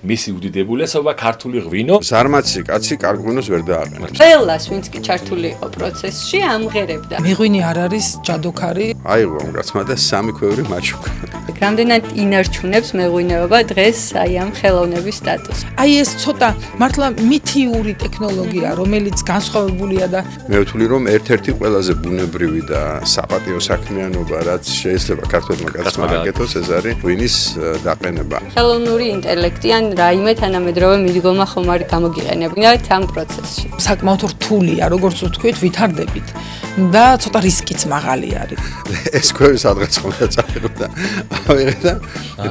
მისი უდიდებულესობა ქართული ღვინო. ზარმაცი კაცი კარგ ღვინოს ვერ დააყენებს. ყველას, ვინც კი ჩართული იყო პროცესში, ამღერებდა. მეღვინე არ არის ჯადოქარი. აიღო ამ კაცმა და 3 ქვევრი მაჩუკა. რამდენად ინარჩუნებს მეღვინეობა დღეს აი ამ ხელოვნების სტატუსს. აი ეს ცოტა მართლა მითიური ტექნოლოგია, რომელიც განსხვავებულია და მე ვთვლი რომ ერთ-ერთი ყველაზე ბუნებრივი და საპატიო საქმიანობა რაც შეიძლება ქართველმა კაცმა აკეთოს ეს არის ღვინის დაყენება. ხელოვნური ინტელექტი ან რაიმე თანამედროვე მიდგომა ხომ არ გამოგიყენებინათ ამ პროცესში. საკმაოდ რთულია, როგორც ვთქვით, ვითარდებით და ცოტა რისკიც მაღალი არის. ეს ქვევრი სადღაც ხონდა წაიღო და ავიღე და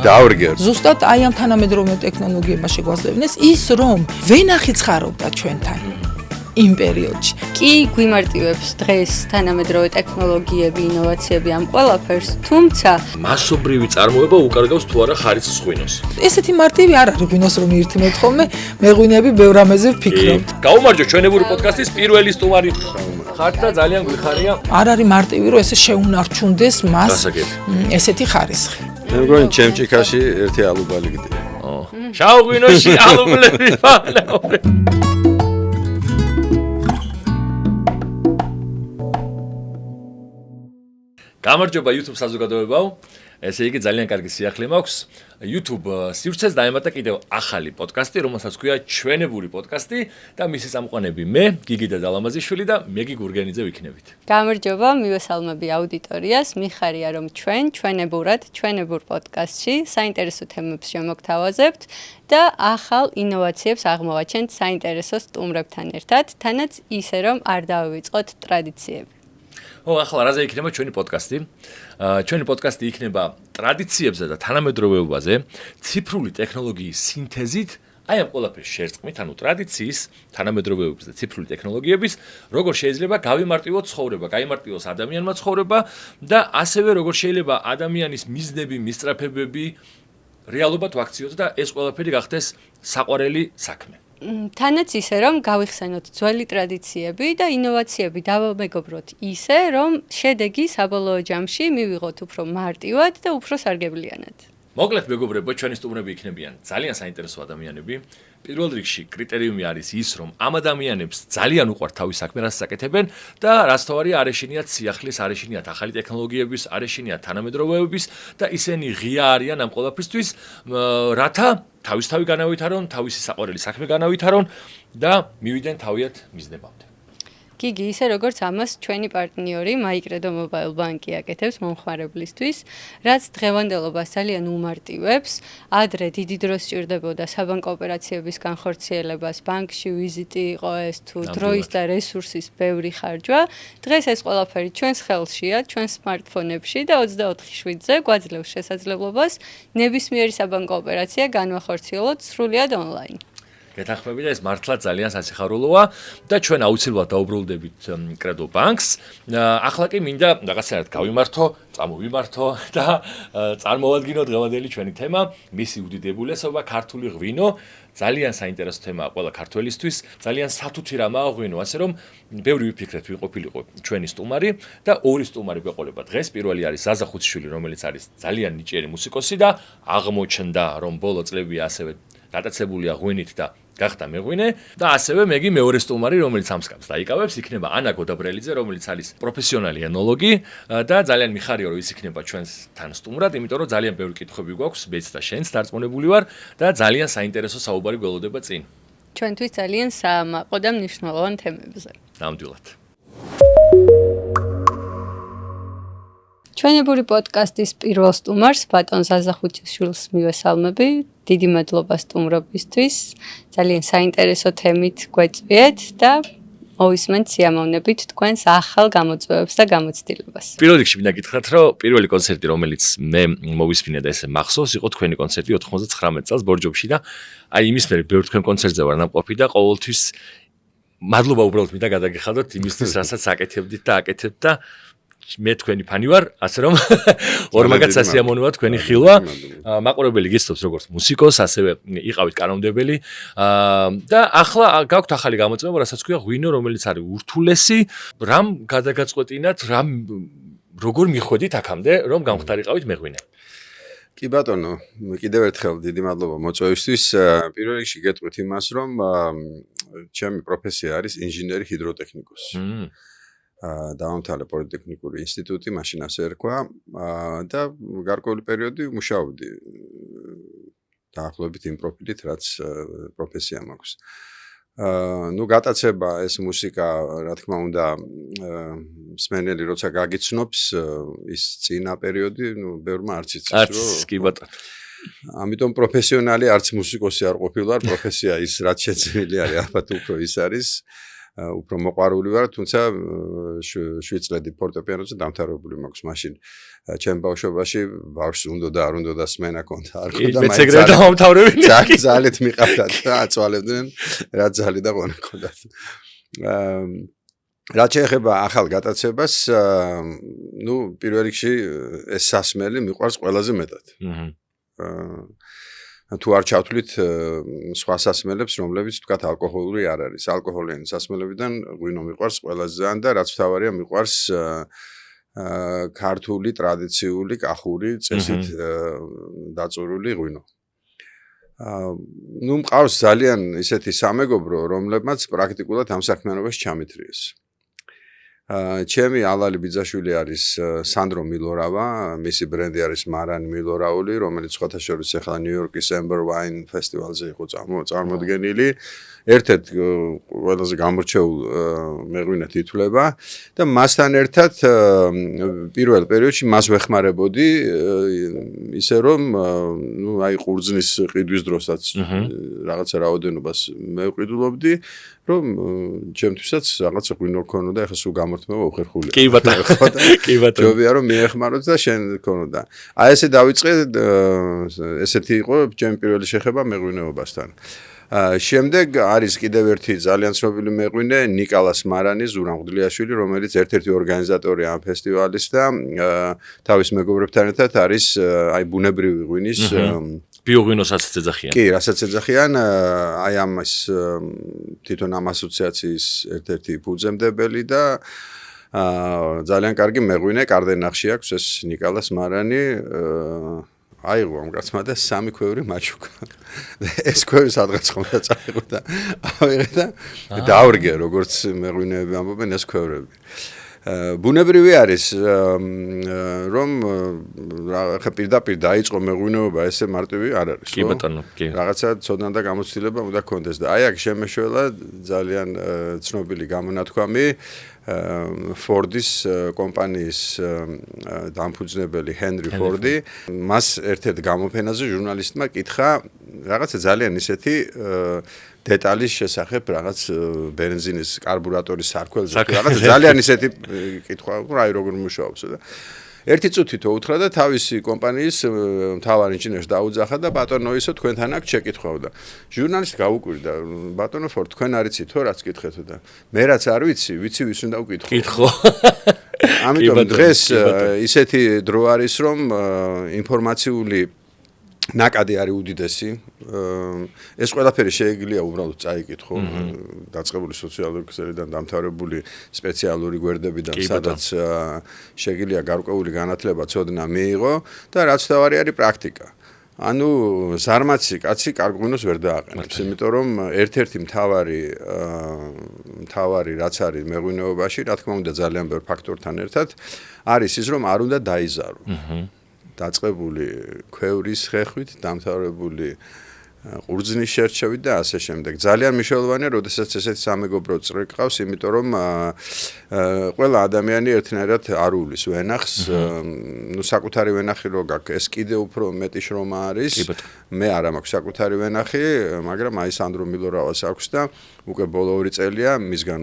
დავრგე. ზუსტად აი ამ თანამედროვე ტექნოლოგიებმა შეგვაძლევინეს ის, რომ ვენახი ცხარობდა ჩვენთან იმ პერიოდში. კი გვიმარტივებს დღეს თანამედროვე ტექნოლოგიები, ინოვაციები ამ ყველაფერს, თუმცა მასობრივი წარმოება უკარგავს თუ არა ხარისხის ღვინოს. ესეთი მარტივი არ არის ღვინოს რომ ირთმევთ ხოლმე, მეღვინეები ბევრ ამაზე ვფიქრობთ. გაუმარჯო ჩვენებური პოდკასტის პირველი სტუმარი ხართ და ძალიან გვიხარია. არ არის მარტივი რომ ესე შეუნარჩუნდეს მას გასაგები. ესეთი ხარისხი. მე მგონი ჩემჭიქაში ერთი ალუბალი გდია. შავ ღვინოში ალუბლები ფანაობენ. გამარჯობა YouTube საზოგადოებაო. ესე იგი ძალიან კარგი სიახლე მაქვს. YouTube სივრცეს დაემატა კიდევ ახალი პოდკასტი, რომელსაც ქვია ჩვენებური პოდკასტი და მისი წამყვანები მე, გიგი და დალამაზიშვილი და მეგი გურგენიძე ვიქნებით. გამარჯობა, მივესალმები აუდიტორიას. მიხარია რომ ჩვენებურ პოდკასტში საინტერესო თემებს შემოგთავაზებთ და ახალ ინოვაციებს აღმოვაჩენთ საინტერესო სტუმრებთან ერთად, თანაც ისე რომ არ დავივიწყოთ ტრადიციები. ახლა რაზე იქნება ჩვენი პოდკასტი? ჩვენი პოდკასტი იქნება ტრადიციებზე და თანამედროვეობაზე, ციფრული ტექნოლოგიის სინთეზით, აი ამ ყველაფრის შერწყმით, ანუ ტრადიციის, თანამედროვეობის და ციფრული ტექნოლოგიების, როგორ შეიძლება გავიმარტივოთ ცხოვრება, გაიმარტივოს ადამიანმა ცხოვრება და ასევე როგორ შეიძლება ადამიანის მიზნები, მისწრაფებები რეალობად ვაქციოთ და ეს ყველაფერი გახდეს საყვარელი საქმე. თანაც ისე რომ გავიხსენოთ ძველი ტრადიციები და ინოვაციები დავამეგობროთ ისე რომ შედეგი საბოლოო ჯამში მივიღოთ უფრო მარტივად და უფრო სარგებლიანად. მოკლედ მეგობრებო, ჩვენი სტუმრები იქნებიან ძალიან საინტერესო ადამიანები. პირველ რიგში კრიტერიუმი არის ის, რომ ამ ადამიანებს ძალიან უყვართ თავის საქმე, რასაც აკეთებენ და რაც თავარია არ ეშინიათ სიახლის, არ ეშინიათ ახალი ტექნოლოგიების, არ ეშინიათ თანამედროვეობის და ისინი ღია არიან ამ ყველაფრისთვის, რათა თავისთავი განავითარონ, თავისი საყვარელი საქმე განავითარონ და მივიდნენ თავიანთ მიზნებამდე. გიგი, ისე როგორც ამას ჩვენი პარტნიორი MyCredo Mobile Bank-ი აკეთებს მომხმარებლისთვის, რაც დღევანდელობას ძალიან უმარტივებს, ადრე დიდი დრო სჭირდებოდა საბანკო ოპერაციების განხორციელებას, ბანკში ვიზიტი იყო ეს თუ დროის და რესურსის ბევრი ხარჯვა, დღეს ეს ყველაფერი ჩვენს ხელშია, ჩვენს smartphone-ებში და 24/7-ზე გვაძლევს შესაძლებლობას ნებისმიერი საბანკო ოპერაცია განვახორციელოთ სრულიად online. გეთანხმები და ეს მართლა ძალიან სასიხარულოა და ჩვენ აუცილებლად დაუბრუნდებით Credo Bank-ს. ახლა კი მინდა რაღაცნაირად გავიმართო, წამოვიმართო და წარმოვადგინო დღევანდელი ჩვენი თემა, მისი უდიდებულესობა ქართული ღვინო. ძალიან საინტერესო თემაა ყველა ქართველისთვის, ძალიან სათუთი რამაა ღვინო, ასე რომ ბევრი ვიფიქრეთ ვინ ყოფილიყო ჩვენი სტუმარი და ორი სტუმარი გვეყოლება დღეს. პირველი არის ზაზა ხუციშვილი, რომელიც არის ძალიან ნიჭიერი მუსიკოსი და აღმოჩნდა რომ ბოლო წლები ასევე დატაცებულია ღვინით და გახდა მეღვინე და ასევე მეგი მეორე სტუმარი, რომელიც ამ სკამს დაიკავებს, იქნება ანა გოდაბრელიძე, რომელიც არის პროფესიონალი ენოლოგი და ძალიან მიხარია რომ ის იქნება ჩვენთან სტუმრად, იმიტომ რომ ძალიან ბევრი კითხვები გვაქვს, მეც და შენც დარწმუნებული ვარ და ძალიან საინტერესო საუბარი გველოდება წინ. ჩვენთვის ძალიან საამაყო და მნიშვნელოვან თემებზე. ნამდვილად. ჩვენებური პოდკასტის პირველ სტუმარს ბატონ ზაზა ხუციშვილს მივესალმები. დიდი მადლობა სტუმრობისთვის. ძალიან საინტერესო თემით გვეწვიეთ და მოვისმენთ სიამოვნებით თქვენს ახალ გამოწვევებს და გამოცდილებას. პირველ რიგში მინდა გითხრათ, რომ პირველი კონცერტი, რომელიც მე მოვისმინე და ესე მახსოვს, იყო თქვენი კონცერტი 99 წელს ბორჯომში და აი იმის მერე ბევრ თქვენ კონცერტზე ვარ ნამყოფი და ყოველთვის მადლობა უბრალოდ მინდა გადაგიხადოთ იმისთვის, რასაც აკეთებდით და აკეთებთ და მე თქვენი ფანი ვარ, ასე რომ ორმაგაც სასიამოვნოა თქვენი ხილვა. მაყურებელი გესწრებს როგორც მუსიკოს, ასევე იყავით კანონმდებელი და ახლა გაქვთ ახალი გამოწვევა, რასაც ქვია ღვინო, რომელიც არის ურთულესი, რამ გადაგაწყვეტინათ, როგორ მიხვედით აქამდე, რომ გამختارიყავით მეღვინე. კი ბატონო, კიდევ ერთხელ დიდი მადლობა მოწვევისთვის. პირველ რიგში გეტყვით იმას, რომ ჩემი პროფესია არის ინჟინერი ჰიდროტექნიკოსი. დავამთავრე პოლიტექნიკური ინსტიტუტი, მაშინ ასე ერქვა და გარკვეული პერიოდი მუშაობდი დაახლოებით იმ პროფილით, რაც პროფესია მაქვს. ნუ გატაცება ეს მუსიკა, რა თქმა უნდა, მსმენელი როცა გაგიცნობს ის წინა პერიოდი, ნუ ბევრმა არც იცის, არც კი ბატონო. ამიტომ პროფესიონალი არც მუსიკოსი არ ყოფილვარ, პროფესია ის რაც შეცვლილი არის, ალბათ უფრო ის არის. უფრო მოყვარული ვარ, თუმცა 7 წლები ფორტეპიანოზე დამთავრებული მაქვს. მაშინ ჩემ ბავშვობაში ბავშვს უნდა და არ უნდა და სმენა კონდა, არ კონდა, მეც ეგრე დავამთავრებინე. ძალით მიყავდათ და აწვალებდნენ, რა ძალი და ყონა კონდათ. რაც შეეხება ახალ გატაცებას, ნუ პირველ რიგში ეს სასმელი მიყვარს ყველაზე მეტად. თუ არ ჩავთვლით სხვა სასმელებს, რომლებიც თქვათ ალკოჰოლური არ არის. ალკოჰოლიანი სასმელებიდან ღვინო მიყვარს ყველაზე ძალიან და რაც თავარია მიყვარს ქართული ტრადიციული კახური წესით დაწურული ღვინო. ნუ მყავს ძალიან ისეთი სამეგობრო, რომლებმაც პრაქტიკულად ამ საქმიანობაში ჩამithრიეს. ჩემი ალალი ბიძაშვილი არის სანდრო მილორავა, მისი ბრენდი არის მარანი მილორაული, რომელიც სხვათაშორის ახლა ნიუ-იორკის Amber Wine ფესტივალზე იყო წარმოდგენილი. ერთ-ერთ ყველაზე გამორჩეულ მეღვინედ ითვლება და მასთან ერთად პირველ პერიოდში მას ვეხმარებოდი ისე რომ ნუ აი ყურძნის ყიდვის დროსაც რაღაცა რაოდენობას მევყიდულობდი რომ ჩემთვისაც რაღაც ღვინო ქონოდა ეხლა სულ გამორთმევა უხერხულია. კი ბატონო. კი ბატონო. ჯობია რომ მიეხმაროთ და შენ ქონოდა. აი ესე დავიწყე ესეთი იყო ჩემი პირველი შეხება მეღვინეობასთან. შემდეგ არის კიდევ ერთი ძალიან ცნობილი მეღვინე ნიკოლას მარანი ზურამღვდლიაშვილი, რომელიც ერთ-ერთი ორგანიზატორია ამ ფესტივალის და თავის მეგობრებთან ერთად არის აი ბუნებრივი ღვინის ბიოღვინოსაც ეძახიან. კი, რასაც ეძახიან, აი ამის თვითონ ამ ასოციაციის ერთ-ერთი ფუძემდებელი და ძალიან კარგი მეღვინე კარდენახში აქვს ეს ნიკოლას მარანი აიღო ამ კაცმა და 3 ქვევრი მაჩუკა. ეს ქვევრი სადღაც ხომ და წაიღო და ავიღე და დავრგე როგორც მეღვინეები ამბობენ ეს ქვევრები. ბუნებრივი არის რომ ხა პირდაპირ დაიწყო მეღვინეობა ესე მარტივი არ არის. კი ბატონო, კი. რაღაცა ცოდნა და გამოცდილება უნდა კონდეს და აი აქ შემეშველა ძალიან ცნობილი გამონათქვამი ფორდის კომპანიის დამფუძნებელი ჰენრი ფორდი მას ერთ-ერთ გამოფენაზე ჟურნალისტმა კითხა რაღაცა ძალიან ისეთი დეტალის შესახებ რაღაც ბენზინის კარბურატორის სარქველზე რაღაც ძალიან ისეთი კითხვა აი როგორ მუშაობს და ერთი წუთი თო უთხრა და თავისი კომპანიის მთავარ ინჟინერს დაუძახა და ბატონო ისო თქვენთან აქ შეკითხვავდა. ჟურნალისტი გაუკვირდა ბატონო ფორდ თქვენ არიცით თო რაც კითხეთო და მე რაც არ ვიცი ვის უნდა ვკითხო. კითხო. ამიტომ დღეს ისეთი დრო არის რომ ინფორმაციული ნაკადი არის უდიდესი. ეს ყველაფერი შეიძლება უბრალოდ წაიკითხო დაწყებული სოციალური ქსელიდან დამთავრებული სპეციალური გვერდებიდან სადაც შეიძლება გარკვეული განათლება ცოდნა მიიღო და რაც თავარი არის პრაქტიკა. ანუ ზარმაცი კაცი კარგ ღვინოს ვერ დააყენებს, იმიტომ რომ ერთ-ერთი მთავარი რაც არის მეღვინეობაში, რა თქმა უნდა ძალიან ბევრ ფაქტორთან ერთად არის ის რომ არ უნდა დაიზარო. დაწყებული ქვევრის ხეხვით, დამთავრებული ყურძნის შერჩევით და ასე შემდეგ. ძალიან მნიშვნელოვანია, როდესაც ესეთი სამეგობრო წრე გყავს, იმიტომ რომ ყველა ადამიანი ერთნაირად არ უვლის ვენახს. ნუ საკუთარი ვენახი რო გაქვს, ეს კიდე უფრო მეტი შრომა არის. მე არა მაქვს საკუთარი ვენახი, მაგრამ აი სანდრო მილორავას აქვს და უკვე ბოლო 2 წელია მისგან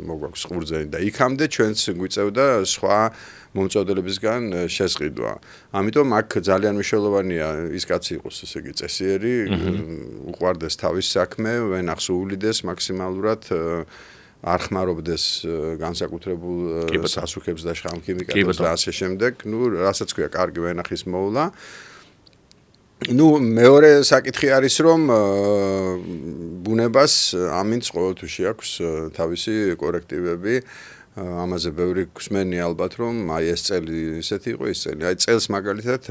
მოგვაქვს ყურძენი და იქამდე ჩვენც გვიწევდა სხვა მომწოდებლებისგან შესყიდვა. ამიტომ აქ ძალიან მნიშვნელოვანია ის კაცი იყოს, ესე იგი წესიერი, უყვარდეს თავის საქმე, ვენახს უვლიდეს მაქსიმალურად არ ხმარობდეს განსაკუთრებულ სასუქებს და შხამქიმიკატებს და ასე შემდეგ. ნუ რასაც ქვია, კარგი ვენახის მოვლა. ნუ მეორე საკითხი არის რომ ბუნებას ამინც ყოველთვის აქვს თავისი კორექტივები ამაზე ბევრი გვსმენია ალბათ რომ აი ეს წელი ისეთი იყო ის წელი. აი წელს მაგალითად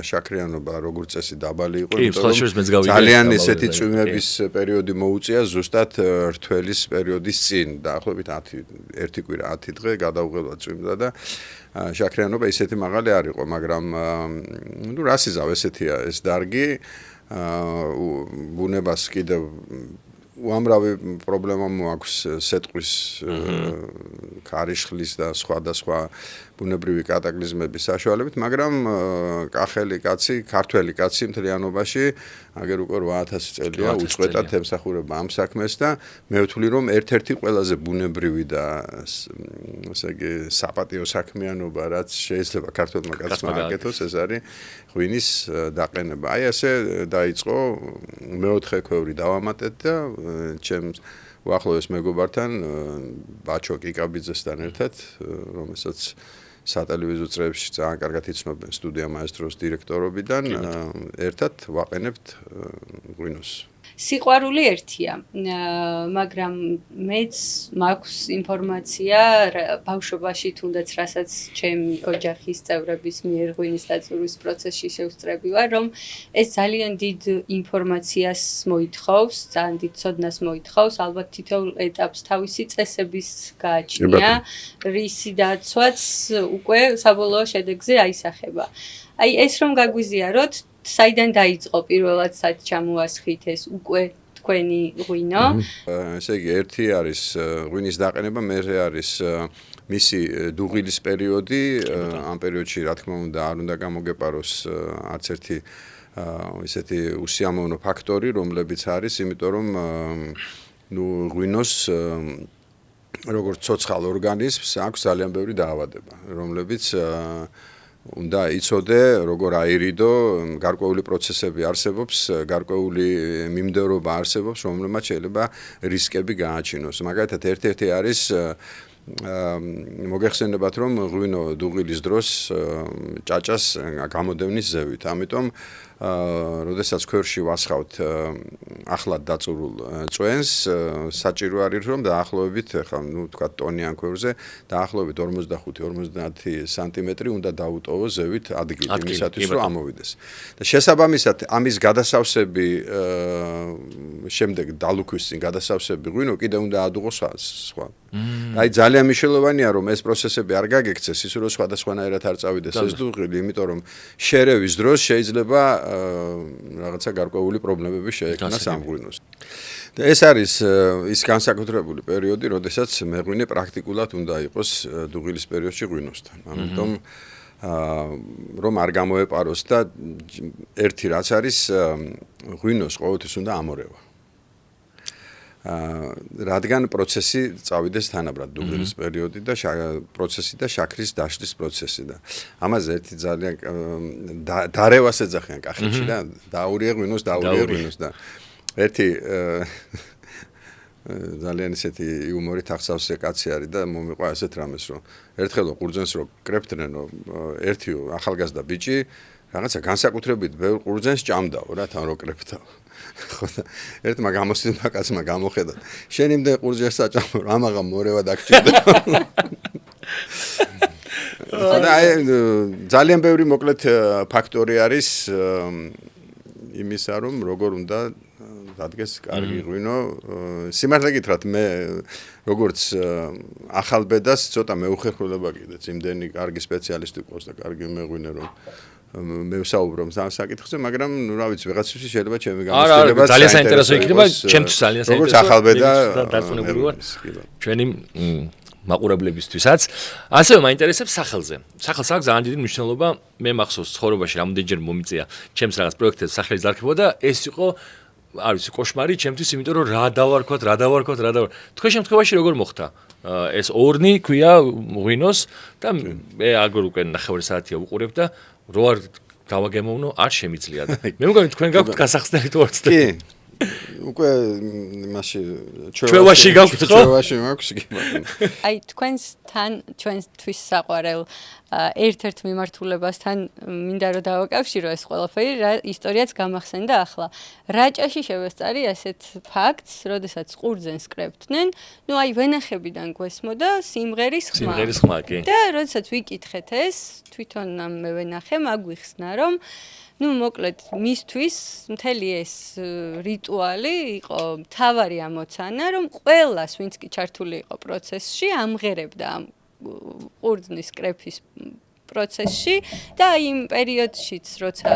შაქრიანობა როგორც წესი დაბალი იყო, ძალიან ისეთი წვიმების პერიოდი მოუწია ზუსტად რთველის პერიოდის წინ, დაახლოებით 1 კვირა 10 დღე გადაუღებლად წვიმდა და შაქრიანობა ისეთი მაღალი არ იყო, მაგრამ ნუ რას იზავ ესეთია ეს დარგი ბუნებას კიდევ უამრავი პრობლემა მოაქვს სეტყვის ქარიშხლის და სხვადასხვა ბუნებრივი კატაკლიზმების საშუალებით, მაგრამ კახელი კაცი, ქართველი კაცი მთლიანობაში აგერ უკვე 8000 წელია უწყვეტად ემსახურება ამ საქმეს და მე ვთვლი რომ ერთ-ერთი ყველაზე ბუნებრივი და ასე იგი საპატიო საქმიანობა რაც შეიძლება ქართველმა კაცმა აკეთოს ეს არის ღვინის დაყენება. აი ასე დაიწყო მეოთხე ქვევრი დავამატეთ და ჩემს უახლოეს მეგობართან ბაჩო კიკაბიძესთან ერთად რომელსაც სატელევიზიო წრეებში ძალიან კარგად იცნობენ სტუდია მაესტროს დირექტორობიდან ერთად ვაყენებთ ღვინოს. სიყვარული ერთია, მაგრამ მეც მაქვს ინფორმაცია ბავშვობაში თუნდაც რასაც ჩემი ოჯახის წევრების მიერ ღვინის დაწურვის პროცესში შევსწრები ვარ, რომ ეს ძალიან დიდ ინფორმაციას მოითხოვს, ძალიან დიდ ცოდნას მოითხოვს, ალბათ თითოეულ ეტაპს თავისი წესების გააჩნია, რისი დაცვაც უკვე საბოლოო შედეგზე აისახება. აი ეს რომ გაგვიზიაროთ საიდან დაიწყო პირველად სად ჩამოასხით ეს უკვე თქვენი ღვინო? ესე იგი ერთი არის ღვინის დაყენება, მეორე არის მისი დუღილის პერიოდი, ამ პერიოდში რა თქმა უნდა არ უნდა გამოგეპაროს არც ერთი ისეთი უსიამოვნო ფაქტორი, რომლებიც არის, იმიტომ რომ ნუ ღვინოს როგორც ცოცხალ ორგანიზმს აქვს ძალიან ბევრი დაავადება, რომლებიც უნდა იცოდე როგორ აირიდო, გარკვეული პროცესები არსებობს, გარკვეული მიმდევრობა არსებობს, რომლებმაც შეიძლება რისკები გააჩინოს. მაგალითად ერთ-ერთი არის მოგეხსენებათ რომ ღვინო დუღილის დროს ჭაჭას გამოდევნის ზევით. ამიტომ როდესაც ქვევრში ვასხავთ ახლად დაწურულ წვენს, საჭირო არის რომ დაახლოებით, ხა ნუ თქვა ტონიან ქვევრზე, დაახლოებით 45-50 სანტიმეტრი უნდა დაუტოვოს ზევით ადგილი იმისათვის რომ ამოვიდეს. და შესაბამისად ამის გადასავსები შემდეგ დალუქვის წინ გადასავსები ღვინო კიდე უნდა ადუღოს სხვა. აი ძალიან მნიშვნელოვანია რომ ეს პროცესები არ გაგექცეს ის რომ სხვადასხვანაირად არ წავიდეს ეს დუღილი, იმიტომ რომ შერევის დროს შეიძლება რაღაცა გარკვეული პრობლემები შეექმნას ამ ღვინოს. და ეს არის ის განსაკუთრებული პერიოდი, როდესაც მეღვინე პრაქტიკულად უნდა იყოს დუღილის პერიოდში ღვინოსთან. ამიტომ რომ არ გამოეპაროს და ერთი რაც არის ღვინოს ყოველთვის უნდა ამორევა. რადგან პროცესი წავიდეს თანაბრად დუღილის პერიოდი და პროცესი და შაქრის დაშლის პროცესი და ამაზე ერთი ძალიან დარევას ეძახიან კახეთში და დაურია ღვინოს და ერთი ძალიან ისეთი იუმორით ახსავსე კაცი არის და მომიყვა ასეთ რამეს რომ ერთხელ ყურძენს რო კრეფდნენ ერთი ახალგაზრდა ბიჭი რაღაცა განსაკუთრებით ბევრ ყურძენს ჭამდაო რა თან რო კრეფტაო. ხო და ერთმა გამოსილმა კაცმა გამოხედა შენ იმდენ ყურძენს საჭამო რომ ამაღამ მორევა დაგჭირდა. და ძალიან ბევრი მოკლედ ფაქტორი არის იმისა რომ როგორ უნდა დადგეს კარგი ღვინო. სიმართლე გითხრათ მე როგორც ახალბედას ცოტა მეუხერხულება კიდეც იმდენი კარგი სპეციალისტი ყავს და კარგი მეღვინე რომ მე ვსაუბრობ ამ საკითხზე, მაგრამ ნუ რა ვიცი, ვიღაცისთვის შეიძლება ჩემი გამოცდილება ძალიან საინტერესო იქნება, ჩემთვის ძალიან საინტერესო. როგორც ახალბედა დარწმუნებული ვარ. ჩვენი მაყურებლებისთვისაც. ასევე მაინტერესებს სახელზე. სახელს აქვს ძალიან დიდი მნიშვნელობა. მე მახსოვს ცხოვრებაში რამდენჯერ მომიწია ჩემს რაღაც პროექტებს სახელის დარქმევა და ეს იყო არ ვიცი, კოშმარი ჩემთვის, იმიტომ რომ რა დავარქვათ. თქვენ შემთხვევაში როგორ მოხდა? ეს ორნი ქვია ღვინოს და მე აგერ უკვე 9 საათია ვუყურებ და რო არ გავაგემოვნო არ შემიძლია და მე მგონი თქვენ გაქვთ გასახსნელი თორცდები. კი. უკვე იმაში ჩვევაში გაქვთ ხო? ჩვევაში მაქვს კი ბატონო. აი თქვენსთან ჩვენთვის საყვარელ ერთ-ერთ მიმართულებასთან მინდა რომ დავაკავშირო ეს ყველაფერი, რა ისტორიაც გამახსენდა ახლა. რაჭაში შევესწარი ასეთ ფაქტს, როდესაც ყურძენს კრებდნენ, ნუ აი ვენახებიდან გვესმოდა სიმღერის ხმა. სიმღერის ხმა კი. და როდესაც ვიკითხეთ ეს, თვითონ მე ვენახე, მაგვიხსნა რომ ну, მოკლედ, მისთვის მთელი ეს რიტუალი იყო მთავარი ამოცანა, რომ ყველას, ვინც კი ჩართული იყო პროცესში, ამღერებდა ამ ყურძნის კრეფის პროცესში და იმ პერიოდშიც, როცა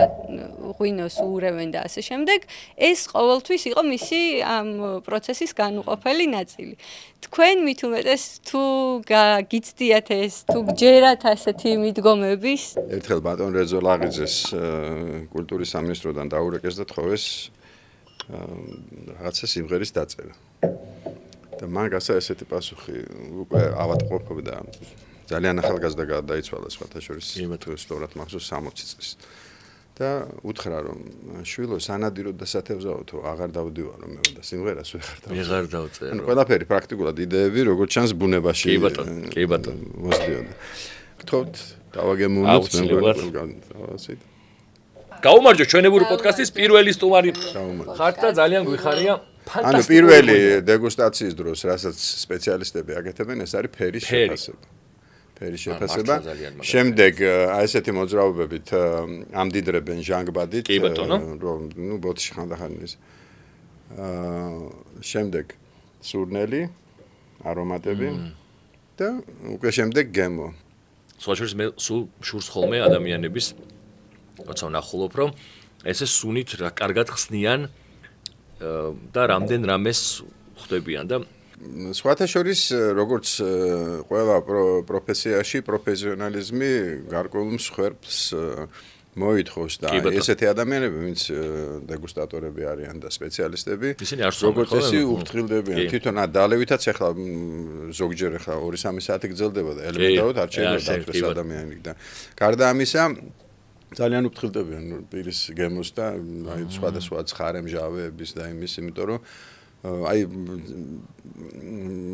ღვინოს უურევენ და ასე შემდეგ, ეს ყოველთვის იყო მისი ამ პროცესის განუყოფელი ნაწილი. თქვენ მით უმეტეს თუ გიცდიათ ეს, თუ გჯერათ ასეთი მიდგომების? ერთხელ ბატონ რეზო ლაღიძეს კულტურის სამინისტროდან დაურეკეს და თხოვეს რაღაცა სიმღერის დაწერა. და მან გასა ესეთი პასუხი, უკვე ავადმყოფობდა ძალიან ახალგაზრდა გადაიცვალა სხვათა შორის სწორად მახსოვს 60 წლის. და უთხრა რომ შვილო სანადიროდ და სათევზაოთო აღარ დავდივარო მე და სიმღერას ვეღარ დავწერო. ანუ ყველაფერი პრაქტიკულად იდეები როგორც ჩანს ბუნებაში კი ბატონო. მოსდიოდა. გთხოვთ დავაგემოვნოთ მე გავასით. გაუმარჯო ჩვენებური პოდკასტის პირველი სტუმარი ხართ და ძალიან გვიხარია. ანუ პირველი დეგუსტაციის დროს, რასაც სპეციალისტები აკეთებენ, ეს არის ფერის შეფასება. ფერის შეფასება. შემდეგ აი ესეთი მოძრაობებით ამდიდრებენ ჟანგბადით, რომ ნუ ბოთში ხანდახან ის. შემდეგ სურნელი, არომატები და უკვე შემდეგ გემო. სხვაშორის მე სულ შურს ხოლმე ადამიანების როცა ვნახულობ, რომ ესე სუნით რა კარგად ხსნიან და რამდენ რამეს ხვდებიან და სხვათა შორის როგორც ყველა პროფესიაში პროფესიონალიზმი გარკვეულ მსხვერპლს მოითხოვს და ესეთი ადამიანები, ვინც დეგუსტატორები არიან და სპეციალისტები, როგორც ესე უფრთხილდებიან. თვითონ დაალევითაც ახლა ზოგჯერ ახლა 2-3 საათი გრძელდება და ელემენტარულად არ შეიძლება ეს ადამიანი და გარდა ამისა ძალიან უფრთხილდებიან პირის გემოს და აი სხვადასხვა ცხარემჟავეების და იმის, იმიტომ რომ აი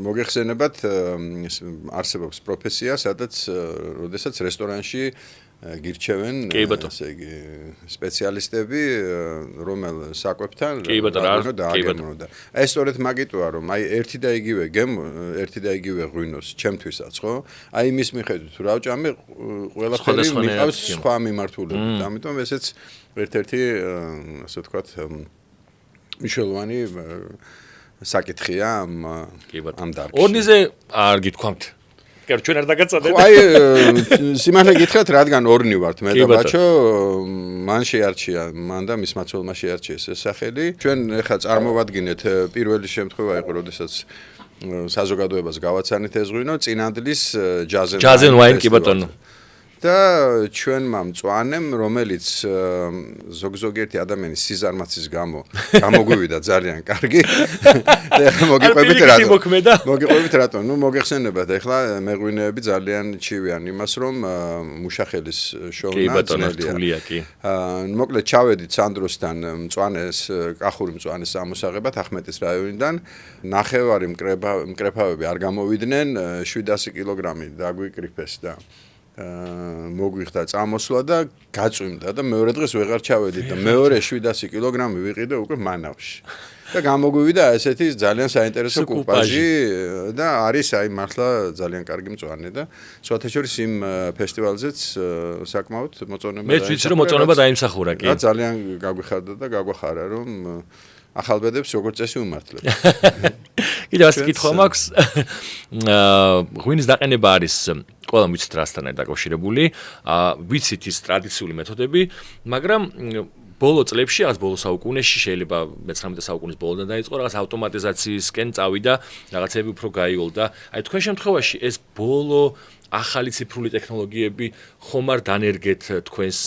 მოგეხსენებათ არსებობს პროფესია, სადაც როდესაც რესტორანში გირჩევენ ასე იგი სპეციალისტები, რომელ საკვებთან დააგემოვნო და ეს სწორედ მაგიტოა, რომ აი ერთი და იგივე ღვინოს ჩემთვისაც, ხო? აი იმის მიხედვით რა ვჭამე, ყველაფერი მიყავს სხვა მიმართულებით. ამიტომ ესეც ერთ-ერთი ასე ვთქვათ მნიშვნელოვანი საკითხია ამ დარგში. ორნიზე არ გითქვამთ. კი, ჩვენ არ დაგაწადეთ. აი, სიმართლე გითხრათ, რადგან ორნი ვართ მე და ბაჩო, მან შეარჩია, მან და მის მაცხოველმა შეარჩიეს ეს სახელი. ჩვენ ახლა წარმოვადგინეთ პირველი შემთხვევა იყო, როდესაც საზოგადოებას გავაცანით ეს ღვინო, წინანდლის ჯაზენ ვაინ კი ბატონო. და ჩვენმა მწვანემ, რომელიც ზოგ-ზოგიერთი ადამიანის სიზარმაცის გამო გამოგვივიდა ძალიან კარგი. მოგიყვებით რატომ? ნუ მოგეხსენებათ, ახლა მეღვინეები ძალიან ჩივიან იმას, რომ მუშახელის შოვნა ძნელია. მოკლედ ჩავედით სანდროსთან კახური მწვანეს სამოსაღებად ახმეტის რაიონიდან. ნახევარი მკრეფავები არ გამოვიდნენ, 700 კილოგრამი დაგვიკრიფეს და მოგვიხდა წამოსვლა და გაწვიმდა და მეორე დღეს ვეღარ ჩავედით და მეორე 700 კილოგრამი ვიყიდე უკვე მანავში. და გამოგვივიდა ესეთი ძალიან საინტერესო კუპაჟი და არის აი მართლა ძალიან კარგი მწვანე და სხვათა შორის იმ ფესტივალზეც საკმაოდ მოწონება მე ვიცი რომ მოწონება დაიმსახურა კი. და ძალიან გაგვიხარდა და გაგვახარა რომ ახალბედებს როგორც წესი უმართლებს. კიდევ ასე კითხვა მაქვს. ღვინის დაყენება არის ყველა ვიცით რასთან არის დაკავშირებული. ვიცით ის ტრადიციული მეთოდები, მაგრამ ბოლო წლებში, რაღაც ბოლო საუკუნეში შეიძლება მე-19 საუკუნის ბოლოდან დაიწყო რაღაც ავტომატიზაციისკენ წავიდა, რაღაცები უფრო გაიოლდა. აი თქვენ შემთხვევაში ეს ბოლო ახალი ციფრული ტექნოლოგიები ხომ არ დანერგეთ თქვენს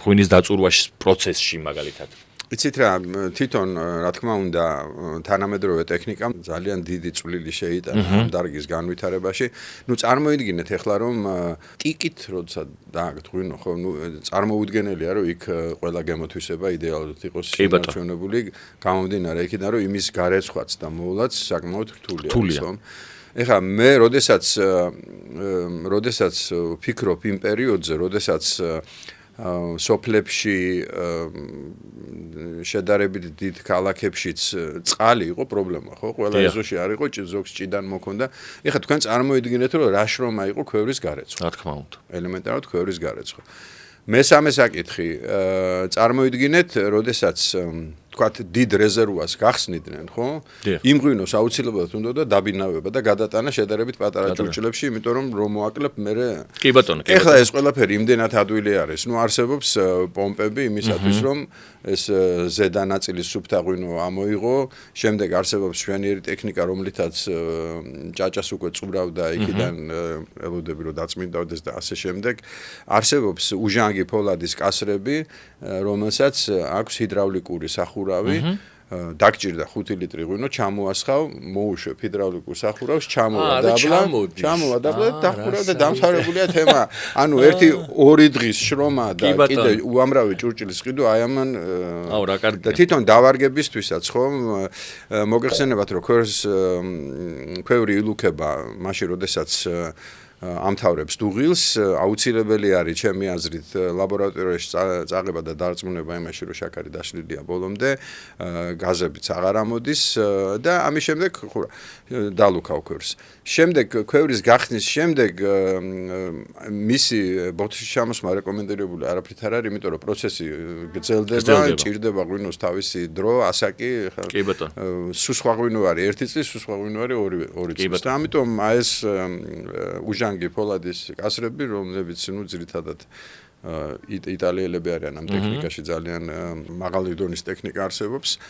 ღვინის დაწურვაში პროცესში მაგალითად? იცით რა, თვითონ რა თქმა უნდა, თანამედროვე ტექნიკამ ძალიან დიდი წვლილი შეიტანა ამ დარგის განვითარებაში. ნუ წარმოიდგინეთ ახლა რომ კიკით როცა დააგდ ღვინო, ხო, ნუ წარმოუდგენელია რომ იქ ყველა გემოთვისება იდეალურად იყოს შემორჩენებული, გამომდინარე იქიდან რომ იმის გარეცხვაც და მოვლაც საკმაოდ რთულია, ხო? ეხლა მე როდესაც ვფიქრობ იმ პერიოდზე, როდესაც სოფლებში შედარებით დიდ ქალაქებშიც წყალი იყო პრობლემა, ხო? ყველა ეზოში არ იყო, ზოგს ჭიდან მოქონდა. ეხლა თქვენ წარმოიდგინეთ, რომ რა შრომა იყო ქვევრის გარეცხვა. რა თქმა უნდა. ელემენტარულად ქვევრის გარეცხვა. მესამე საკითხი, წარმოიდგინეთ, როდესაც თქვათ დიდ რეზერვუარს გახსნიდნენ, ხო? იმ ღვინოს აუცილებლად უნდა დაბინავება და გადატანა შედარებით პატარა ჭურჭლებში, იმიტომ რომ მოაკლებ მერე. კი ბატონო, ეხლა ეს ყველაფერი იმდენად ადვილი არის. ნუ არსებობს პომპები იმისათვის, რომ ეს ზედა ნაწილის სუფთა ღვინო ამოიღო, შემდეგ არსებობს შვენიერი ტექნიკა, რომლითაც ჭაჭას უკვე წურავდა იქიდან ელოდები რომ დაწმინდავდეს და ასე შემდეგ. არსებობს უჟანგი ფოლადის კასრები, რომელსაც აქვს ჰიდრავლიკური სახურავი, დაგჭირდა 5 ლიტრი ღვინო, ჩამოასხავ, მოუშვებ ჰიდრავლიკურ სახურავს, ჩამოვა დაბლა, დახურავ და დამთავრებულია თემა. ანუ 1-2 დღის შრომა და კიდე უამრავი ჭურჭლის ყიდვა აი ამან და თვითონ დავარგებისთვისაც ხო მოგეხსენებათ რომ ქვევრი ილუქება მაშინ როდესაც ამთავრებს დუღილს, აუცილებელი არის ჩემი აზრით ლაბორატორიაში წაღება და დარწმუნება იმაში, რომ შაქარი დაშლილია ბოლომდე, გაზებიც აღარ ამოდის და ამის შემდეგ დალუქავ ქვევრს. შემდეგ ქვევრის გახსნის შემდეგ მისი ბოთლში ჩამოსმა რეკომენდირებული არაფრით არ არის, იმიტომ რომ პროცესი გრძელდება, ჭირდება ღვინოს თავისი დრო, ასაკი, სხვა ღვინო არის 1 წლის, სხვა ღვინო არის 2 წლის. და ამიტომ აი ეს უჟანგი ფოლადის კასრები, რომლებიც ნუ ძირითადად იტალიელები არიან ამ ტექნიკაში ძალიან მაღალი დონის ტექნიკა არსებობს.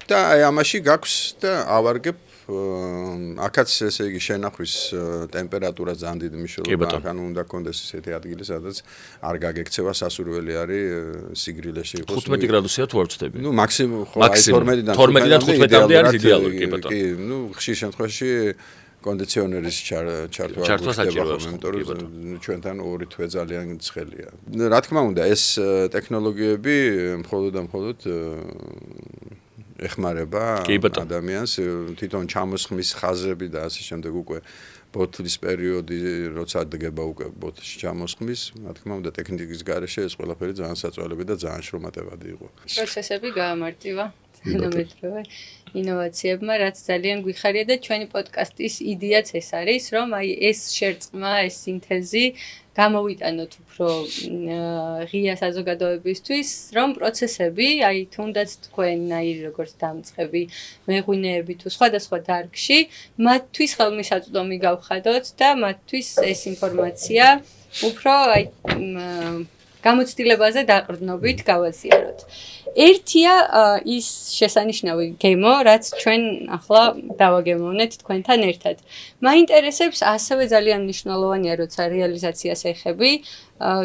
და აი ამაში გაქვს და ავარგებ აქაც ესე იგი შენახვის ტემპერატურა ძალიან დიდი მნიშვნელობა აქვს, ანუ უნდა კონდეს ესეთი ადგილი, სადაც არ გაგექცევა სასურველი არის სიგრილეში იყოს. 15 გრადუსია თუ არ ვცდები. ნუ მაქსიმუმ ხო აი 12-დან 15-მდე არის იდეალური, კი ბატონო. კი, ნუ ხშირ შემთხვევაში კონდიციონერის ჩართვა საჭიროა, იმიტომ რომ ჩვენთან 2 თვე ძალიან ცხელია. რა თქმა უნდა, ეს ტექნოლოგიები მხოლოდ და მხოლოდ ეხმარება ადამიანს, თვითონ ჩამოსხმის ხაზები და ასე შემდეგ უკვე ბოთლის პერიოდი, როცა დგება უკვე ბოთლში ჩამოსხმის, რა თქმა უნდა, ტექნიკის გარეშე ეს ყველაფერი ძალიან საწვალები და ძალიან შრომატევადი იყო. პროცესები გაამარტივა თანამედროვე ინოვაციებმა, რაც ძალიან გვიხარია და ჩვენი პოდკასტის იდეაც ეს არის, რომ აი ეს შერწყმა, ეს სინთეზი გამოვიტანოთ უფრო ღია საზოგადოებისთვის, რომ პროცესები, აი თუნდაც თქვენნაირი როგორც დამწყები მეღვინეები თუ სხვადასხვა დარგში, მათთვის ხელმისაწვდომი გავხადოთ და მათთვის ეს ინფორმაცია უფრო აი გამოცდილებაზე დაყრდნობით გავაზიაროთ. ერთია ის შესანიშნავი გემო, რაც ჩვენ ახლა დავაგემოვნეთ თქვენთან ერთად. მაინტერესებს ასევე ძალიან მნიშვნელოვანია, როცა რეალიზაციას ეხები,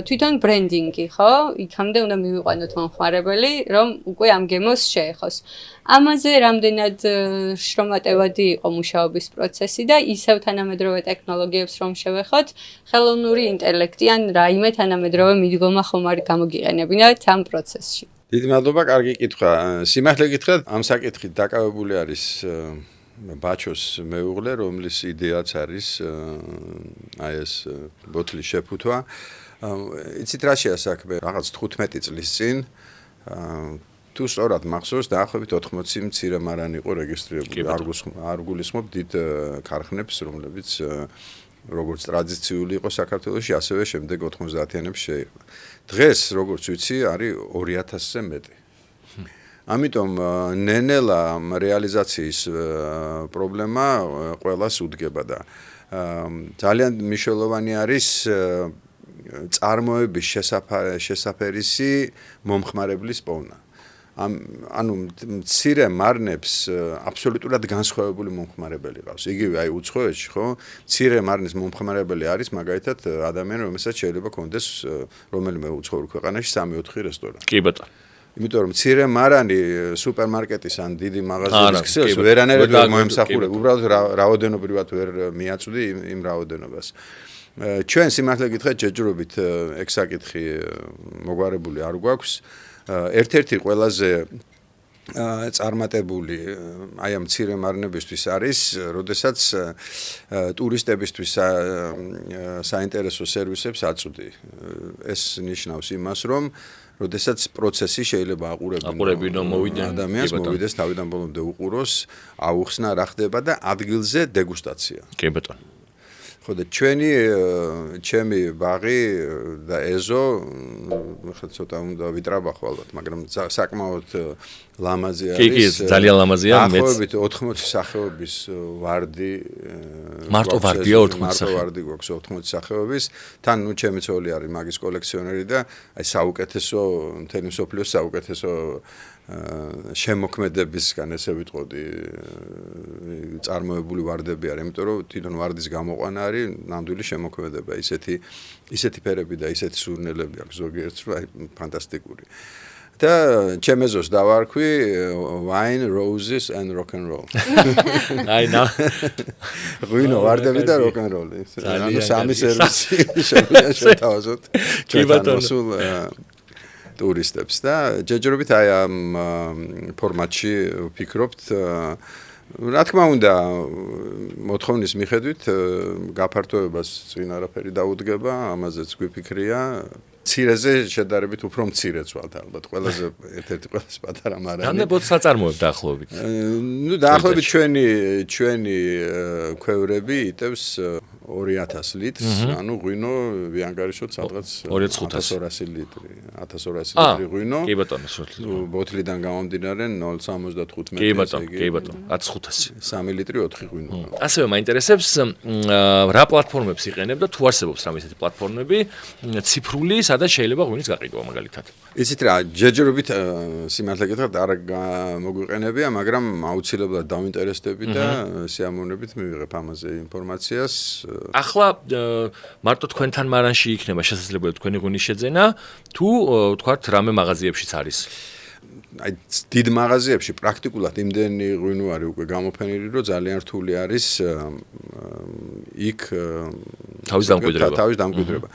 თვითონ ბრენდინგი, ხო? იქამდე უნდა მივიყვანოთ მომხმარებელი, რომ უკვე ამ გემოს შეეხოს. ამაზე რამდენად შრომატევადი იყო მუშაობის პროცესი და ისევ თანამედროვე ტექნოლოგიებს რომ შევეხოთ, ხელოვნური ინტელექტი ან რაიმე თანამედროვე მიდგომა ხომ არ გამოგიყენებინათ ამ პროცესში. დიდი მადლობა, კარგი კითხვა. სიმართლე გითხრათ, ამ საკითხით დაკავებული არის ბაჩოს მეუღლე, რომლის იდეაც არის აი ეს ბოთლის შეფუთვა. იცით რა შეასაქმე, რაღაც 15 წლის წინ თუ სწორად მახსოვს, დაახლოებით 80 მცირე მარანი იყო რეგისტრირებული. არ გულისხმობ დიდ ქარხნებს, რომლებიც როგორც ტრადიციული იყო საქართველოში, ასევე შემდეგ 90-იანებში შეიყო. დღეს, როგორც ვიცი, არის 2000-ზე მეტი. ამიტომ ნენელა რეალიზაციის პრობლემა ყველას უდგება და ძალიან მნიშვნელოვანი არის წარმოების შესაფერისი მომხმარებლის პოვნა. ანუ მცირე მარნებს აბსოლუტურად განსხვავებული მომხმარებელი ყავს. იგივე აი უცხოეთში, ხო? მცირე მარნის მომხმარებელი არის მაგალითად ადამიანი, რომელსაც შეიძლება კონდეს რომელიმე უცხოურ ქვეყანაში 3-4 რესტორანი. კი ბატონო. იმიტომ რომ მცირე მარანი სუპერმარკეტის ან დიდი მაღაზიის ქსელს ვერანაირად ვერ მოემსახურებ, უბრალოდ რაოდენობრივად ვერ მიაწვდი იმ რაოდენობას. ჩვენ სიმართლე გითხრათ ჯერჯერობით ეგ საკითხი მოგვარებული არ გვაქვს. ერთ-ერთი ყველაზე წარმატებული აი ამ მცირე მარნებისთვის არის, როდესაც ტურისტებისთვის საინტერესო სერვისებს აწვდი. ეს ნიშნავს იმას, რომ როდესაც პროცესი შეიძლება აყურებინო ადამიანს მოვიდეს თავიდან ბოლომდე უყუროს, აუხსნა რა ხდება და ადგილზე დეგუსტაცია. კი ბატონო. ხო და ჩემი ბაღი და ეზო ხა ცოტა უნდა ვიტრაბახო ალბათ, მაგრამ საკმაოდ ლამაზი არის. კი, ძალიან ლამაზია, მეც. დაახლოებით 80 სახეობის ვარდი. მარტო ვარდია 80 სახეობის. მარტო ვარდი გვაქვს 80 სახეობის. თან ნუ ჩემი ცოლი არის მაგის კოლექციონერი და აი საუკეთესო მთელი მსოფლიოს საუკეთესო შემოქმედებისგან ესე ვიტყოდი წარმოებული ვარდები არის, იმიტომ რომ თვითონ ვარდის გამოყვანა არის ნამდვილი შემოქმედება, ისეთი ფერები და ისეთი სურნელები აქვს ზოგიერთს, რომ აი ფანტასტიკური. და ჩემეზოს დავარქვი Wine, Roses and Rock and Roll. აი ნა. ღვინო ვარდები და rock and roll. ანუ სამი სერვისი შეგვიძლია შეთავაზოთ ჩვენ მოსულ ტურისტებს და ჯერჯერობით აი ამ ფორმატში ვფიქრობთ რა თქმა უნდა მოთხოვნის მიხედვით გაფართოებას წინ არაფერი დაუდგება, ამაზეც გვიფიქრია. მცირეზე შედარებით უფრო მცირეც ვართ ალბათ, ყველაზე ერთ-ერთი ყველაზე პატარა მარანი. რამდენად საწარმოებ დაახლოებით? ნუ დაახლოებით ჩვენი ქვევრები იტევს 2000 litrს, ანუ ღვინო ვიანგარიშოთ სადღაც 1200 ლიტრი. 1200 ლიტრი ღვინო. კი ბატონო, ბოთლიდან გამომდინარე 0.75 კი ბატონო, 1500. 3 ლიტრი 4 ღვინო. ასევე მაინტერესებს რა პლატფორმებს იყენებ და თუ არსებობს რამე ისეთი პლატფორმები, ციფრული, სადაც შეიძლება ღვინის გაყიდვა მაგალითად. იცით რა, ჯერჯერობით სიმართლე გითხრათ არ მოგვიყენებია, მაგრამ აუცილებლად დავინტერესდები და სიამოვნებით მივიღებ ამაზე ინფორმაციას. ახლა მარტო თქვენთან მარანში იქნება შესაძლებელი თქვენი ღვინის შეძენა, თუ თქვათ რამე მაღაზიებშიც არის. აი დიდ მაღაზიებში პრაქტიკულად იმდენი ღვინო არის უკვე გამოფენილი, რომ ძალიან რთული არის იქ თავის დამკვიდრება.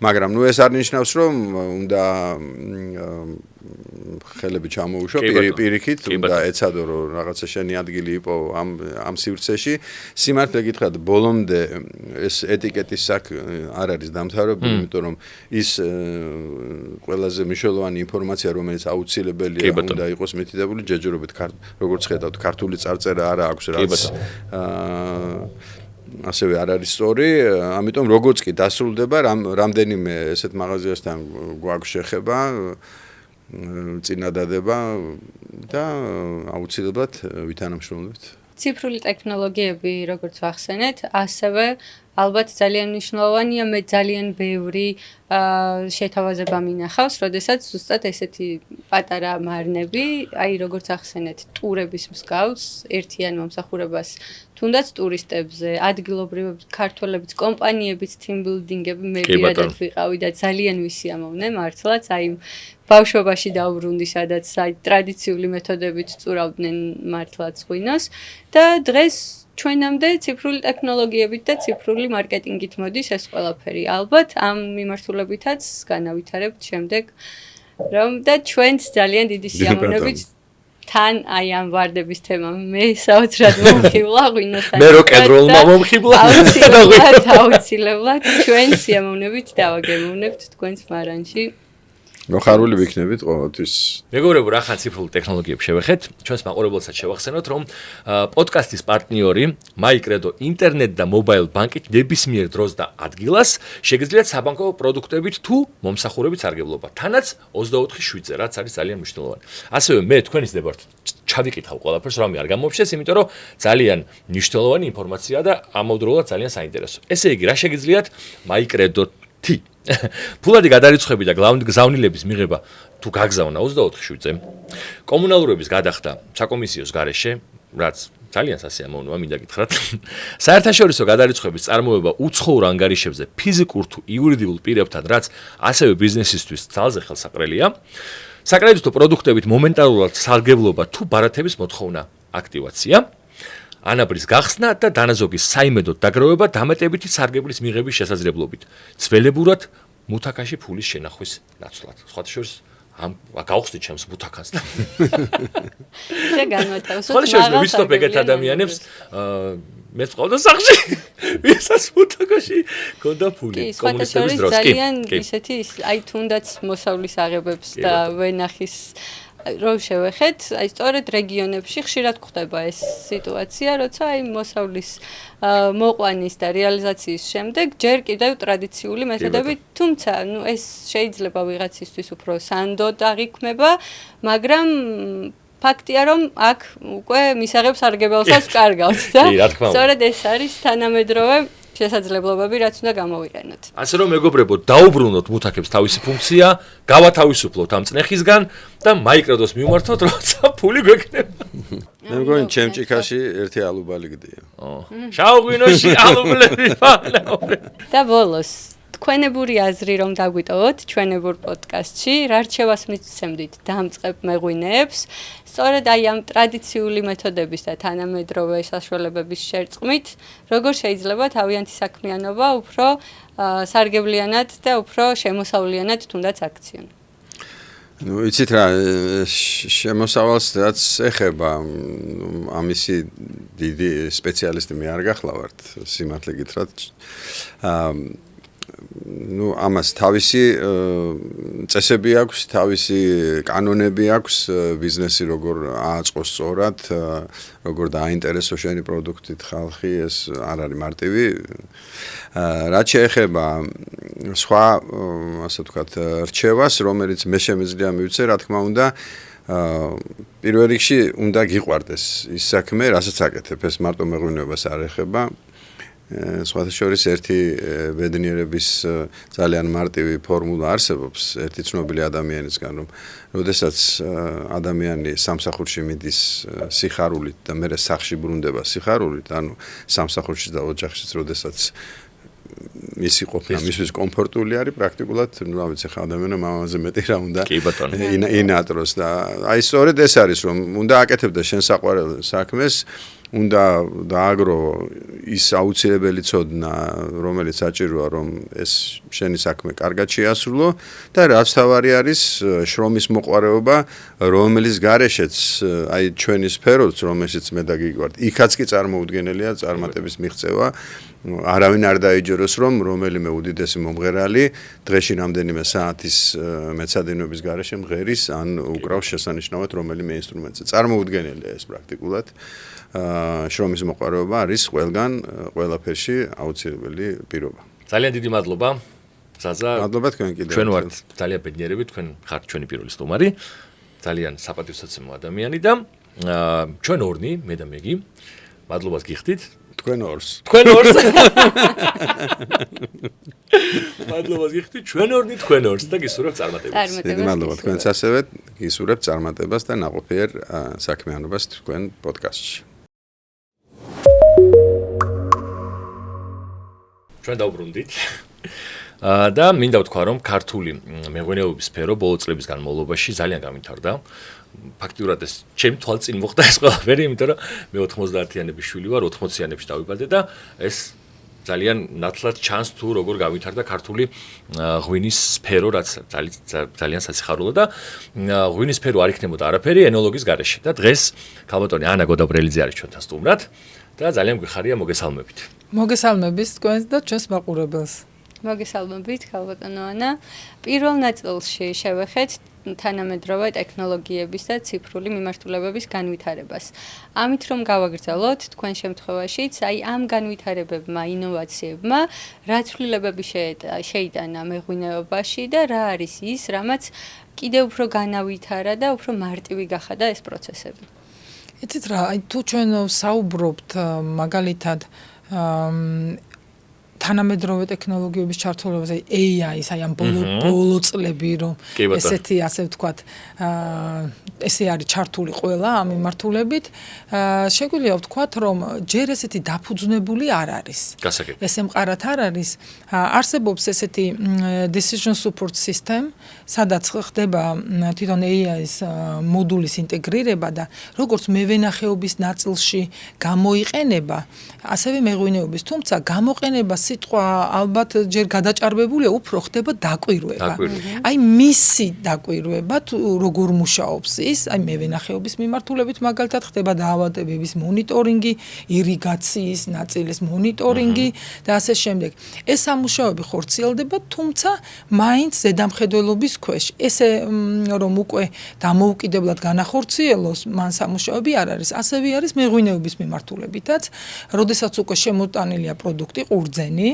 მაგრამ ნუ ეს არ ნიშნავს, რომ უნდა ხელები ჩამოუშვა პირიქით, უნდა ეცადო რომ რაღაცა შენი ადგილი იყო ამ სივრცეში. სიმართლე გითხრათ, ბოლომდე ეს ეტიკეტის არ არის დამთავრებული, იმიტომ რომ ის ყველაზე მნიშვნელოვანი ინფორმაცია, რომელიც აუცილებელია უნდა იყოს მითითებული, ჯერჯერობით როგორც ხედავთ, ქართული წარწერა არა აქვს რაც ასევე არ არის სწორი, ამიტომ როგორც კი დასრულდება რამდენიმე ესეთ მაღაზიასთან გვაქვს შეხება, წინადადება და აუცილებლად ვითანამშრომლებთ. ციფრული ტექნოლოგიები, როგორც ვახსენეთ, ასევე ალბათ ძალიან მნიშვნელოვანია, მე ძალიან ბევრი შეთავაზება მინახავს, როდესაც ზუსტად ესეთი პატარა მარნები, აი როგორც ახსენეთ, ტურების მსგავს, ერთიან მომსახურებას თუნდაც ტურისტებზე, ადგილობრივ ქართველებიც, კომპანიებიც, team building-ები მე პირადად ვიყავი და ძალიან ვისიამოვნე მართლაც, აი ბავშვობაში დავბრუნდი, სადაც აი ტრადიციული მეთოდებით წურავდნენ მართლაც ღვინოს და დღეს ჩვენამდე ციფრული ტექნოლოგიებით და ციფრული მარკეტინგით მოდის ეს ყველაფერი. ალბათ ამ მიმართულებითაც განავითარებთ შემდეგ, რომ და ჩვენც ძალიან დიდი სიამოვნებით თან აი ამ ვარდების თემა მე საოცრად მომხიბლა ღვინოსთან. მე როკ-ენ-როლმა მომხიბლა. აუცილებლად ჩვენ სიამოვნებით დავაგემოვნებთ თქვენს მარანში. მოხარული ვიქნებით ყოველთვის. მეგობრებო, რახან ციფრულ ტექნოლოგიებს შევეხეთ, ჩვენს მაყურებელსაც შევახსენოთ, რომ პოდკასტის პარტნიორი MyCredo ინტერნეტ და მობაილ ბანკით ნებისმიერ დროს და ადგილას შეგიძლიათ საბანკო პროდუქტებით თუ მომსახურებით სარგებლობა. თანაც 24/7-ზე, რაც არის ძალიან მნიშვნელოვანი. ასევე მე თქვენის დებართ ჩავიკითხავ ყველაფერს, რამე არ გამოვშეს, იმიტომ რომ ძალიან მნიშვნელოვანი ინფორმაციაა და ამავდროულად ძალიან საინტერესო. ესე იგი, რა შეგიძლიათ MyCredo-ით ფულადი გადარიცხვები და გზავნილების მიღება თუ გაგზავნა 24/7-ზე, კომუნალურების გადახდა საკომისიოს გარეშე, რაც ძალიან სასიამოვნოა, მინდა გითხრათ. საერთაშორისო გადარიცხვების წარმოება უცხოურ ანგარიშებზე ფიზიკურ თუ იურიდიულ პირებთან, რაც ასევე ბიზნესისთვის ძალზე ხელსაყრელია. საკრედიტო პროდუქტებით მომენტალურად სარგებლობა თუ ბარათების მოთხოვნა აქტივაცია, ანაბრის გახსნა და დანაზოგის საიმედოდ დაგროვება დამატებითი სარგებლის მიღების შესაძლებლობით, ძველებურად მუთაკაში ფულის შენახვის ნაცვლად. სხვათა შორის ამ გავხსნით ჩემს მუთაკას და შეგანმოთავსოთ ვიცნობ ეგეთ ადამიანებს მე წავდა სახში ვისაც მუთაკაში გონდა ფული კომუნისტების დროს ძალიან ისეთი აი თუნდაც მოსავლის აღებებს და ვენახის რომ შევეხეთ, აი სწორედ რეგიონებში ხშირად გვხდება ეს სიტუაცია, როცა აი მოსავლის მოყვანის და რეალიზაციის შემდეგ ჯერ კიდევ ტრადიციული მეთოდებით, თუმცა ნუ ეს შეიძლება ვიღაცისთვის უფრო სანდოდ აღიქმება, მაგრამ ფაქტია რომ აქ უკვე მისაღებს სარგებელსაც კარგავს და სწორედ ეს არის თანამედროვე შესაძლებლობები, რაც უნდა გამოვიყენოთ. ასე რომ მეგობრებო, დაუბრუნოთ მუთაკებს თავისი ფუნქცია, გავათავისუფლოთ ამ წნეხისგან და მაიკროდოს მივმართოთ, როცა ფული გვექნება. მე მგონი ჩემჭიქაში ერთი ალუბალი გდია. შავღვინოში ალუბლები ფალაობენ. და ბოლოს თქვენებური აზრი რომ დაგვიტოვოთ ჩვენებურ პოდკასტში, რა რჩევას მისცემდით დამწყებ მეღვინეებს, სწორედ აი ამ ტრადიციული მეთოდების და თანამედროვე საშუალებების შერწყმით, როგორ შეიძლება თავიანთი საქმიანობა უფრო სარგებლიანად და უფრო შემოსავლიანად თუნდაც აქციონ. ნუ იცით რა, შემოსავალს რაც ეხება, ამისი დიდი სპეციალისტი მე არ გახლავართ, სიმართლე გითხრათ. ნუ ამას თავისი წესები აქვს, თავისი კანონები აქვს, ბიზნესი როგორ ააწყოს სწორად, როგორ დააინტერესო შენი პროდუქტით ხალხი, ეს არ არის მარტივი. რაც შეეხება სხვა, ასე ვთქვათ, რჩევას, რომელიც მე შემიძლია მივცე, რა თქმა უნდა, პირველ რიგში უნდა გიყვარდეს ის საქმე, რასაც აკეთებ, ეს მარტო მეღვინეობას არ ეხება. სხვათა შორის ერთი ბედნიერების ძალიან მარტივი ფორმულა არსებობს ერთი ცნობილი ადამიანისგან, რომ როდესაც ადამიანი სამსახურში მიდის სიხარულით და მერე სახლში ბრუნდება სიხარულით, ანუ სამსახურში და ოჯახშიც როდესაც მისი ყოფნა მისთვის კომფორტული არის, პრაქტიკულად, ნუ რა ვიცი, ხა ადამიანმა მამაზე მეტი რა უნდა ინატროს და აი სწორედ ეს არის, რომ უნდა აკეთებდა შენ საყვარელ საქმეს, უნდა დააგრო ის აუცილებელი ცოდნა, რომელიც საჭიროა, რომ ეს შენი საქმე კარგად შეასრულო და რაც თავარი არის, შრომის მოყვარეობა, რომელიც გარეშეც, აი ჩვენი სფეროც, რომელშიც მე დაგიგვართ, იქაც კი წარმოუდგენელია წარმატების მიღწევა. არავინ არ დაიჯეროს, რომ რომელიმე უდიდესი მომღერალი დღეში რამდენიმე საათის მეცადინეობის გარეშე მღერის ან უკრავს შესანიშნავად რომელიმე ინსტრუმენტზე. წარმოუდგენელია ეს პრაქტიკულად. შრომის მოყვარეობა არის ყველგან, ყველაფერში აუცილებელი პირობა. ძალიან დიდი მადლობა. ზაზა. მადლობა თქვენ კიდევ. ჩვენ ვართ ძალიან ბედნიერები, თქვენ ხართ ჩვენი პირველი სტუმარი. ძალიან საპატივსაცემო ადამიანი და ჩვენ ორნი, მე და მეგი. მადლობას გიხდით. თქვენ ორს. თქვენ ორს. მადლობას გიხდით ჩვენ ორნი თქვენ ორს და გისურვებთ წარმატებას. დიდი მადლობა თქვენს ასევე გისურვებთ წარმატებას და ნაყოფიერ საქმიანობას თქვენ პოდკასტში. ჩვენ დავბრუნდით. და მინდა ვთქვა, რომ ქართული მეღვინეობის სფერო ბოლო წლების განმავლობაში ძალიან გამვითარდა. ფაქტიურად ეს ჩემი თვალწინ მოხდა ეს ყველაფერი, იმიტომ რომ მე 90-იანების შვილი ვარ, 80-იანებში დავიბადე და ეს ძალიან ნათლად ჩანს თუ როგორ გამვითარდა ქართული ღვინის სფერო, რაც ძალიან სასიხარულო და ღვინის სფერო არ იქნებოდა არაფერი ენოლოგის გარეშე. და დღეს ქალბატონი ანა გოდაბრელიძე არის ჩვენთან სტუმრად და ძალიან გვიხარია მოგესალმებით. მოგესალმებით თქვენს და ჩვენს მაყურებელს. მოგესალმებით, ქალბატონო ანა. პირველ ნაწილში შევეხეთ თანამედროვე ტექნოლოგიების და ციფრული მიმართულებების განვითარებას. ამით რომ გავაგრძელოთ, თქვენ შემთხვევაშიც, აი ამ განვითარებებმა, ინოვაციებმა, რა ცვლილებები შეიტანა მეღვინეობაში და რა არის ის, რამაც კიდევ უფრო განავითარა და უფრო მარტივი გახადა ეს პროცესები. იცით რა, აი თუ ჩვენ საუბრობთ მაგალითად თანამედროვე ტექნოლოგიების ჩართულობაზე AI-ის აი ამ ბოლო წლები რომ ესეთი ასე ვთქვათ ესე არის ჩართული ყველა ამ მიმართულებით შეგვიძლია ვთქვათ რომ ჯერ ესეთი დაფუძნებული არ არის ესე მყარად არ არის არსებობს ესეთი decision support system სადაც ხდება თვითონ AI-ის მოდულის ინტეგრირება და როგორც მევენახეობის ნაწილში გამოიყენება ასევე მეღვინეობის თუმცა გამოყენება სიტყვა ალბათ ჯერ გადაჭარბებულია უფრო ხდება დაკვირვება აი მისი დაკვირვება როგორ მუშაობს ის აი მევენახეობის მიმართულებით მაგალითად ხდება დაავადებების მონიტორინგი ირიგაციის ნაწილის მონიტორინგი და ასე შემდეგ ეს სამუშაოები ხორციელდება თუმცა მაინც ზედამხედველობის ქვეშ ესე რომ უკვე დამოუკიდებლად განახორციელოს მან სამუშაოები არ არის ასევე არის მეღვინეობის მიმართულებითაც როდესაც უკვე შემოტანილია პროდუქტი ყურძენი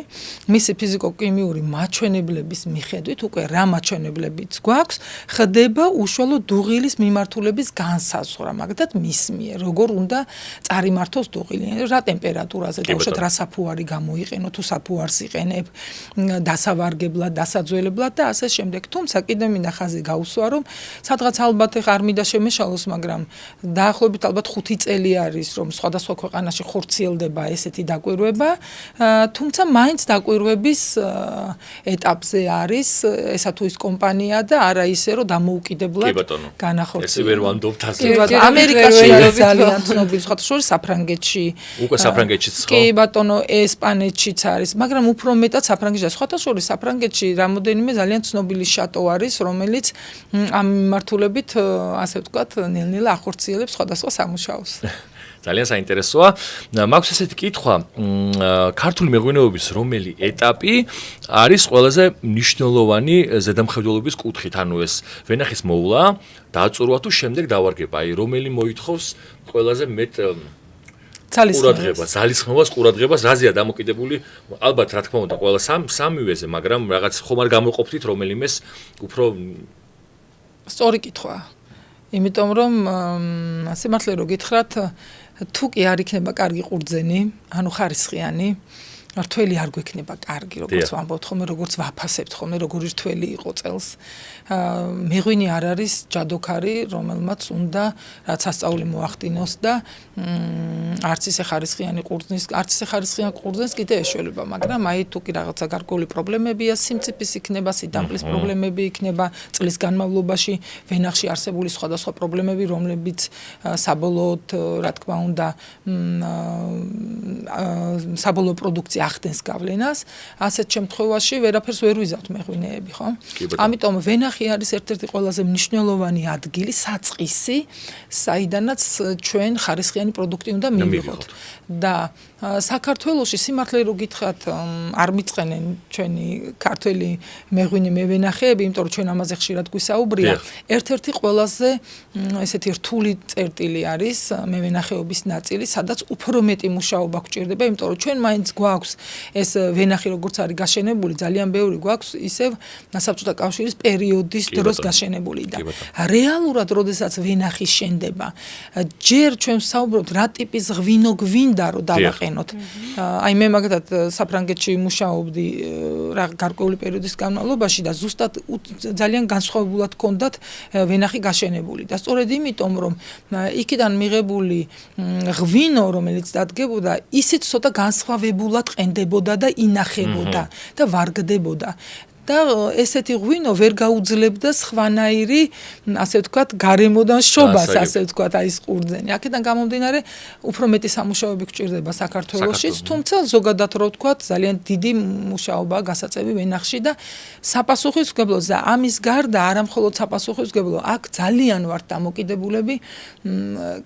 მისი ფიზიკო-ქიმიური მაჩვენებლების მიხედვით უკვე რა მაჩვენებლებიც გვაქვს ხდება უშუალო დუღილის მიმართულების განსაზღვრა მაგალითად მის მიერ როგორ უნდა წარიმართოს დუღილი რა ტემპერატურაზე დაუშვათ რა საფუარი გამოიყენო თუ საფუარს იყენებ დასავარგებლად დასაძველებლად და ასე შემდეგ თუმცა კიდევ მინდა ხაზი გაუსვა რომ სადღაც ალბათ ხარ მინდა შემეშალოს მაგრამ დაახლოებით ალბათ 5 წელი არის რომ სხვადასხვა ქვეყანაში ხორციელდება ესეთი დაკვირვება თუმცა მაინც დაკვირვების ეტაპზე არის ესა თუ ის კომპანია და არა ისე რომ დამოუკიდებლად განახორციელებს ესე ვერ ვამბობთ ასე ამერიკაში არის ძალიან ცნობილი სხვადასხვა საფრანგეთში უკვე საფრანგეთშიც ხო კი ბატონო ესპანეთშიც არის მაგრამ უფრო მეტად საფრანგეთში სხვადასხვა საფრანგეთში რამოდენიმე ძალიან ცნობილი შატო არის რომელიც ამ მიმართულებით ასე ვთქვათ ნელ-ნელა ახორციელებს სხვადასხვა სამუშაოს ძალიან საინტერესოა. მაქვს ესეთი კითხვა, ქართული მეღვინეობის რომელი ეტაპი არის ყველაზე მნიშვნელოვანი ზედამხედველობის კუთხით, ანუ ეს ვენახის მოვლა, დააწურვა თუ შემდეგ დავარგება, აი რომელი მოითხოვს ყველაზე მეტ ძალისხმევას, ყურადღებას, რაზეა დამოკიდებული, ალბათ რა თქმა უნდა, ყველა სამივეზე, მაგრამ რაღაც ხომ არ გამოყოფთით რომელიმეს უფრო სწორი კითხვაა. იმიტომ რომ სიმართლე რო გითხრათ, თუ კი არ იქნება კარგი ყურძენი, ანუ ხარისხიანი, რთველი არ გვექნება კარგი, როგორც ვამბობთ ხოლმე, როგორც ვაფასებთ ხოლმე, როგორი რთველი იყო წელს. მეღვინე არ არის ჯადოქარი, რომელმაც უნდა რაც ასწავლი მოახდინოს და არც ისე ხარისხიანი ყურძნის კიდე ეშველება, მაგრამ აი თუ კი რაღაცა გარკვეული პრობლემებია, სიმწიფის იქნება, სიდამპლის პრობლემები იქნება, წლის განმავლობაში ვენახში არსებული სხვადასხვა პრობლემები, რომლებიც საბოლოოდ, რა თქმა უნდა, საბოლოო პროდუქცია ახდენს გავლენას, ასეთ შემთხვევაში ვერაფერს ვერ ვიზავთ მეღვინეები, ხო? ამიტომ ვენახი არის ერთ-ერთი ყველაზე მნიშვნელოვანი ადგილი, საწყისი, საიდანაც ჩვენ ხარისხიანი პროდუქტი უნდა მივიღოთ. და საქართველოში სიმართლე რო გითხრათ, არ მიწყენენ ჩვენი ქართველი მეღვინე მევენახეები, იმიტომ რომ ჩვენ ამაზე ხშირად გვისაუბრია. ერთ-ერთი ყველაზე ესეთი რთული წერტილი არის მევენახეობის ნაწილი, სადაც უფრო მეტი მუშაობა გვჭირდება, იმიტომ რომ ჩვენ მაინც გვაქვს ეს ვენახი როგორც არის გაშენებული, ძალიან ბევრი გვაქვს ისევ საბჭოთა კავშირის პერიოდის დროს გაშენებული და რეალურად როდესაც ვენახი შენდება, ჯერ ჩვენ ვსაუბრობთ რა ტიპის ღვინო გვინდა რომ დავაყენოთ. აი მე მაგათად საფრანგეთში მუშაობდი რა გარკვეული პერიოდის განმავლობაში და ზუსტად ძალიან განსხვავებულად ჰქონდათ ვენახი გაშენებული და სწორედ იმიტომ რომ იქიდან მიღებული ღვინო რომელიც დადგებოდა ისიც ცოტა განსხვავებულად ყენდებოდა და ინახებოდა და ვარგდებოდა და ესეთი ღვინო ვერ გაუძლებდა სხვანაირი, ასე ვთქვათ, გარემოდან შობას, ასე ვთქვათ, აი ეს ყურძენი. აქედან გამომდინარე, უფრო მეტი სამუშაოები გვჭირდება საქართველოშიც, თუმცა ზოგადად რო ვთქვათ, ძალიან დიდი მუშაობაა გასაწევი ვენახში და საპასუხისმგებლო და ამის გარდა არა მხოლოდ საპასუხისმგებლო, აქ ძალიან ვართ დამოკიდებულები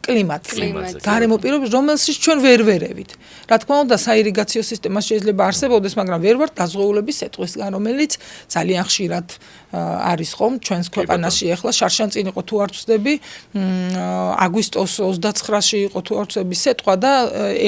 კლიმატზე, გარემო პირობებში, რომელშიც ჩვენ ვერ ვერევით. რა თქმა უნდა, საირიგაციო სისტემა შეიძლება არსებობდეს, მაგრამ ვერ ვართ დაზღვეულები სეტყვისგან, რომელიც ძალიან ხშირად არის ხომ ჩვენს ქვეყანაში ახლა შარშან წინ იყო თუ არ ვცდები აგვისტოს 29-ში იყო თუ არ ვცდები სიტყვა და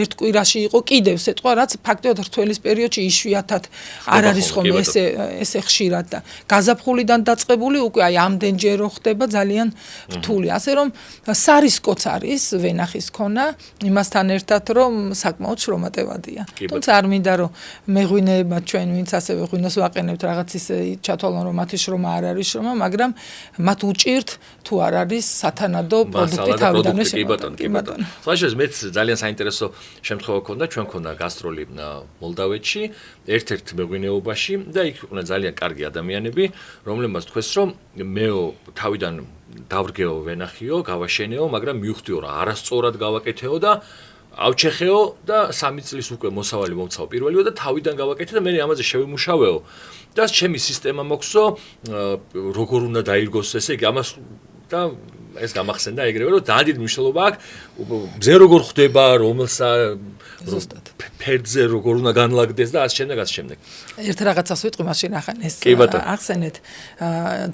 ერთ კვირაში იყო კიდევ სიტყვა რაც ფაქტობრივად რთველის პერიოდში იშვიათად არ არის ხომ ესე ხშირად და გაზაფხულიდან დაწყებული უკვე აი ამდენჯერ რო ხდება ძალიან რთული ასე რომ სარისკოც არის ვენახის ქონა იმასთან ერთად რომ საკმაოდ შრომატევადია თუმცა არ მინდა რომ მეღვინეებმა ჩვენ ვინც ასევე ღვინოს ვაყენებთ რაღაც ისე ჩათვალონ რომ მათი შრომა არ არის შრომა მაგრამ მათ უჭირთ თუ არ არის სათანადო პროდუქტი თავიდანვე კი ბატონო სხვაშორის მეც ძალიან საინტერესო შემთხვევა ქონდა ჩვენ ქონდა გასტროლი მოლდავეთში ერთ-ერთ მეღვინეობაში და იქ იყვნენ ძალიან კარგი ადამიანები რომლებმაც თქვეს რომ მეო თავიდან დავრგეო ვენახიო გავაშენეო მაგრამ მივხვდიო რომ არასწორად გავაკეთეო და ავჩეხეო და 3 წლის უკვე მოსავალი მომცაო პირველივე და თავიდან გავაკეთე და მე ამაზე შევიმუშავეო და ჩემი სისტემა მოხსო როგორ უნდა დაირგოს ესე იგი ამას და ეს გამახსენდა ეგრევე რომ ძალიან დიდი მნიშვნელობა აქვს ზე როგორ ხდება რომელსა ფერდზე როგორ უნდა განლაგდეს და ასე შემდეგ ერთ რაღაცას ვიტყვი მაშინ ახან ეს ახსენეთ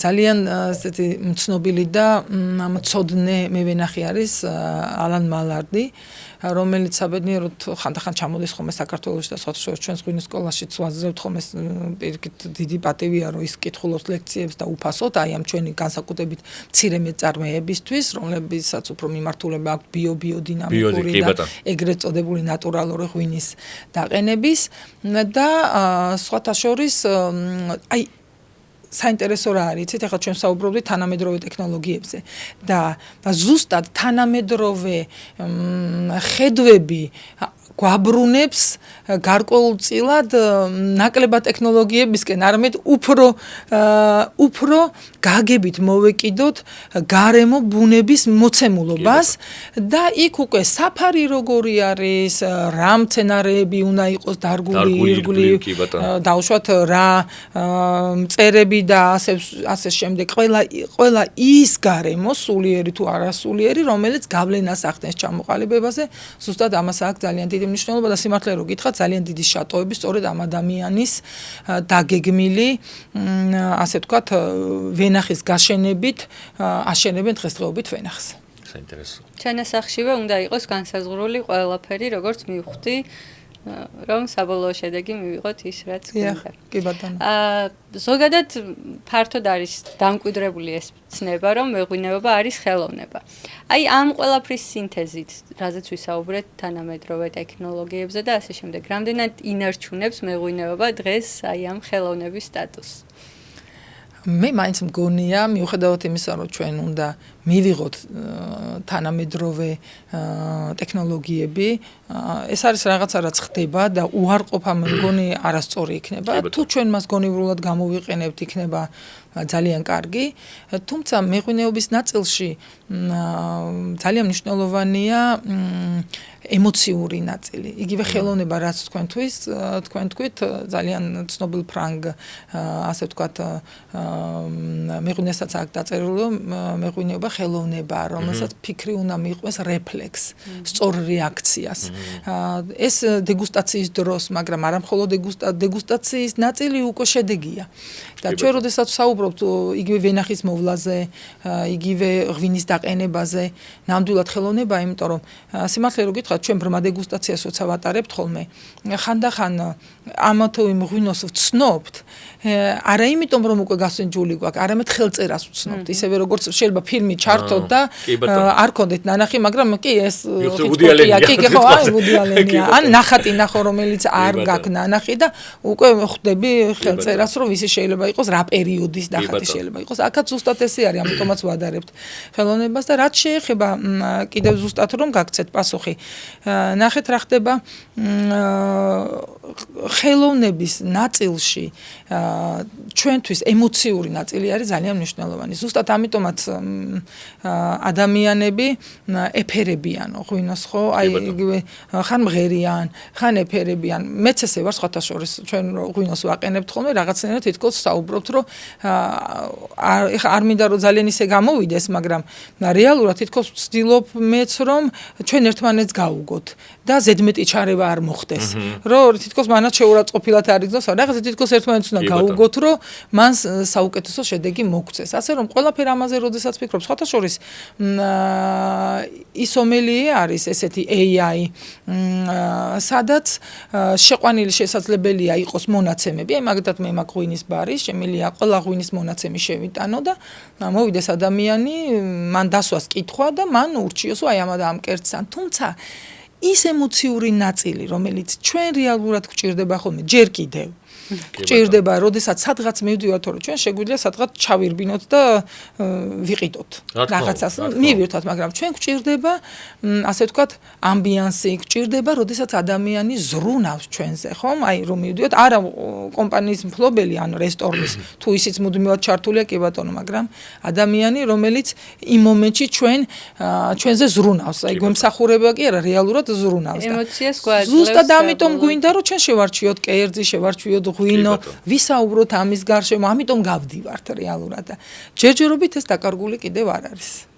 ძალიან ესეთი მცნობილი და მწოდნე მევენახი არის ალან მალარდი რომელიც საბედნიეროდ ხანდახან ჩამოდის ხოლმე საქართველოში და სხვადასხვა ჩვენს ღვინის სკოლაში ვაზრებთ ხოლმე პირიქით დიდი პატივია რომ ის კითხულობს ლექციებს და უფასოდ აი ამ ჩვენი განსაკუთრებით მცირე მეწარმეებისთვის რომლებისაც უფრო მიმართულება აქვს ბიოდინამიკური და ეგრეთ წოდებული ნატურალური ღვინის დაყენების და სხვათა შორის აი საინტერესო რა არის იცით ახლა ჩვენ საუბრობდით თანამედროვე ტექნოლოგიებზე და ზუსტად თანამედროვე ხედვები გვაბრუნებს გარკვეულწილად ნაკლებად ტექნოლოგიებისკენ არამედ უფრო გაგებით მოვეკიდოთ გარემო ბუნების მოცემულობას და იქ უკვე საფარი როგორი არის რა მცენარეები უნდა იყოს დარგული ირგვლივ დაუშვათ რა მწერები და ასე შემდეგ ყველა ის გარემო სულიერი თუ არასულიერი რომელიც გავლენას ახდენს ჩამოყალიბებაზე ზუსტად ამას აქვს ძალიან დიდი მნიშვნელობა და სიმართლე რო გითხრათ ძალიან დიდი შატოები სწორედ ამ ადამიანის დაგეგმილი ასე ვთქვათ ვენახის გაშენებით აშენებენ დღესდღეობით ვენახს. საინტერესო. ჩანასახშივე უნდა იყოს განსაზღვრული ყველაფერი როგორც მივხვდი რომ საბოლოო შედეგი მივიღოთ ის რაც გვინდა. კი ბატონო. ზოგადად ფართოდ არის დამკვიდრებული ეს ცნება რომ მეღვინეობა არის ხელოვნება. აი ამ ყველაფრის სინთეზით, რაზეც ვისაუბრეთ თანამედროვე ტექნოლოგიებზე და ასე შემდეგ, რამდენად ინარჩუნებს მეღვინეობა დღეს აი ამ ხელოვნების სტატუსს? მე მაინც მგონია მიუხედავად იმისა რომ ჩვენ უნდა მივიღოთ თანამედროვე ტექნოლოგიები ეს არის რაღაცა რაც ხდება და უარყოფა მე მგონი არასწორი იქნება თუ ჩვენ მას გონივრულად გამოვიყენებთ იქნება ძალიან კარგი თუმცა მეღვინეობის ნაწილში ძალიან მნიშვნელოვანია ემოციური ნაწილი. იგივე ხელოვნება რაც თქვენ თქვით ძალიან ცნობილ ფრანგ ასე ვთქვათ მეღვინესაც აქვს დაწერილი რომ მეღვინეობა ხელოვნება რომელსაც ფიქრი უნდა მიყვეს რეფლექს, სწორ რეაქციას. ეს დეგუსტაციის დროს, მაგრამ არა მხოლოდ დეგუსტაციის ნაწილი უკვე შედეგია. და ჩვენ როდესაც საუბრობთ იგივე ვენახის მოვლაზე, იგივე ღვინის დაყენებაზე, ნამდვილად ხელოვნება, იმიტომ რომ სიმართლე რო გითხრათ, ჩვენ ბრმა დეგუსტაციას როცა ვატარებთ ხოლმე, ხანდახან ამ თუ იმ ღვინოს ვცნობთ, არა იმიტომ რომ უკვე გასინჯული გვაქვს, არამედ ხელწერას ვცნობთ. ისევე როგორც შეიძლება ფილმი ჩართოთ და არ კონდეთ ნანახი, მაგრამ კი ეს კი ხო, აი ვუდიალენია. ან ნახატი ნახო, რომელიც არ გაქვს ნანახი და უკვე ხვდები ხელწერას, რომ ისი შეიძლება იყოს რა პერიოდის ნახატი შეიძლება იყოს. აქაც ზუსტად ესე არის, ამიტომაც ვადარებთ ხელოვნებას და რაც შეეხება კიდევ ზუსტად რომ გაგცეთ პასუხი. ნახეთ რა ხდება ხელოვნების ნაწილში ჩვენთვის ემოციური ნაწილი არის ძალიან მნიშვნელოვანი. ზუსტად ამიტომაც ადამიანები ეფერებიან ღვინოს ხო? აი იგივე ხან მღერიან, ხან ეფერებიან. მეც ესე ვარ სხვათა შორის ჩვენ ღვინოს ვაყენებთ ხოლმე რაღაცნაირად თითქოს საუბრობთ რომ ეხა არ მინდა რომ ძალიან ისე გამოვიდეს, მაგრამ რეალურად თითქოს ვცდილობ მეც რომ ჩვენ ერთმანეთს გავ გაუგოთ და ზედმეტი ჩარევა არ მოხდეს. რომ თითქოს მანაც შეურაცხყოფილად არ იქნოს, რაღაც თითქოს ერთმანეთს უნდა გაუგოთ, რომ მან საუკეთესო შედეგი მოგცეს. ასე რომ ყველაფერი ამაზე როდესაც ფიქრობ, სხვათა შორის ის ომელი არის ესეთი AI, სადაც შეყვანილი შესაძლებელია იყოს მონაცემები, აი მაგათაც მე მაგ ღვინის ბარი, შემიძლია ყველა ღვინის მონაცემი შევიტანო და მოვიდეს ადამიანი, მან დასვას კითხვა და მან ურჩიოს, აი ამ კერძთან. თუმცა ის ემოციური ნაწილი, რომელიც ჩვენ რეალურად გვჭირდება ხოლმე, ჯერ კიდევ გვჭირდება, როდესაც სადღაც მივდივართ, რომ ჩვენ შეგვიძლია სადღაც ჩავირბინოთ და ვიყიდოთ რაღაცას, მივირთოთ, მაგრამ ჩვენ გვჭირდება, ასე ვთქვათ, ამბიანსი, გვჭირდება, როდესაც ადამიანი ზრუნავს ჩვენზე, ხომ? აი რომ მივდივართ, არა კომპანიის მფლობელი, ან რესტორნის, თუ ისიც მუდმივად ჩართულია, კი ბატონო, მაგრამ ადამიანი, რომელიც იმ მომენტში ჩვენზე ზრუნავს, აი გვემსახურება კი არა, რეალურად ზრუნავს. ემოციას გვაძლევს. ზუსტად ამიტომ გვინდა, რომ ჩვენ შევარჩიოთ კერძი, შევარჩიოთ ღვინო, ვისაუბროთ ამის გარშემო, ამიტომ გავდივართ რეალურად და ჯერჯერობით ეს დაკარგული კიდევ არ არის.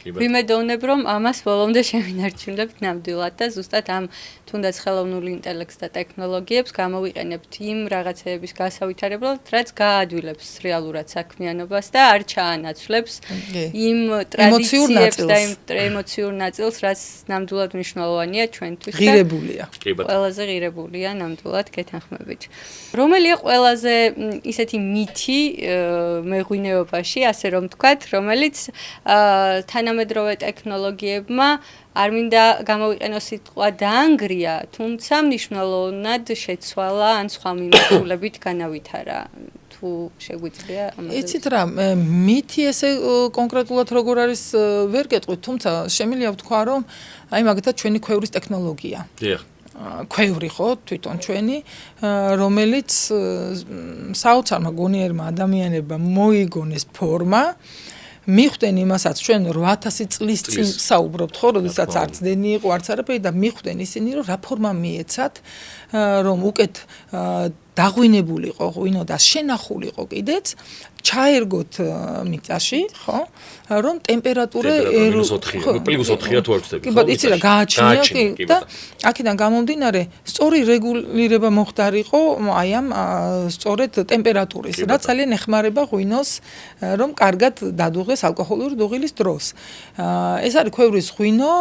ვიმედოვნებ, რომ ამას ბოლომდე შევინარჩუნებთ ნამდვილად და ზუსტად ამ თუნდაც ხელოვნური ინტელექტს და ტექნოლოგიებს გამოვიყენებთ იმ რაღაცეების გასავითარებლად, რაც გაადვილებს რეალურად საქმიანობას და არ ჩაანაცვლებს იმ ტრადიციებს და იმ ემოციურ ნაწილს, რაც ნამდვილად მნიშვნელოვანია ჩვენთვის. ღირებულია. ყველაზე ღირებულია ნამდვილად გეთანხმებით. რომელია ყველაზე ისეთი მითი მეღვინეობაში, ასე რომ ვთქვათ, რომელიც თანამედროვე ტექნოლოგიებმა არ მინდა გამოვიყენოს სიტყვა დაანგრია, თუმცა მნიშვნელოვნად შეცვალა ან სხვა მიმართულებით განავითარა. თუ შეგვიძლია ამაზე. იცით რა, მითი ესე კონკრეტულად როგორ არის ვერ გეტყვით, თუმცა შემიძლია ვთქვა, რომ აი მაგათაც ჩვენი ქვევრის ტექნოლოგია. დიახ. ქვევრი ხო თვითონ ჩვენი, რომელიც საოცარმა გონიერმა ადამიანებმა მოიგონეს ფორმა, მიხვდნენ იმასაც ჩვენ 8000 წლის წინ საუბრობთ ხო, როდესაც არც დენი იყო, არც არაფერი და მიხვდნენ ისინი, რომ რა ფორმა მიეცათ, რომ უკეთ დაღვინებული იყო ღვინო და შენახული იყო კიდეც, ჩაერგოთ მიწაში, ხო? რომ ტემპერატურა +4-ია თუ არ ვცდები. კი ბატონო, იცი რა გააჩნია კი და აქედან გამომდინარე, სწორი რეგულირება მოხდარიყო აი ამ სწორედ ტემპერატურის, რაც ძალიან ეხმარება ღვინოს, რომ კარგად დადუღეს ალკოჰოლური დუღილის დროს. ეს არის ქვევრის ღვინო,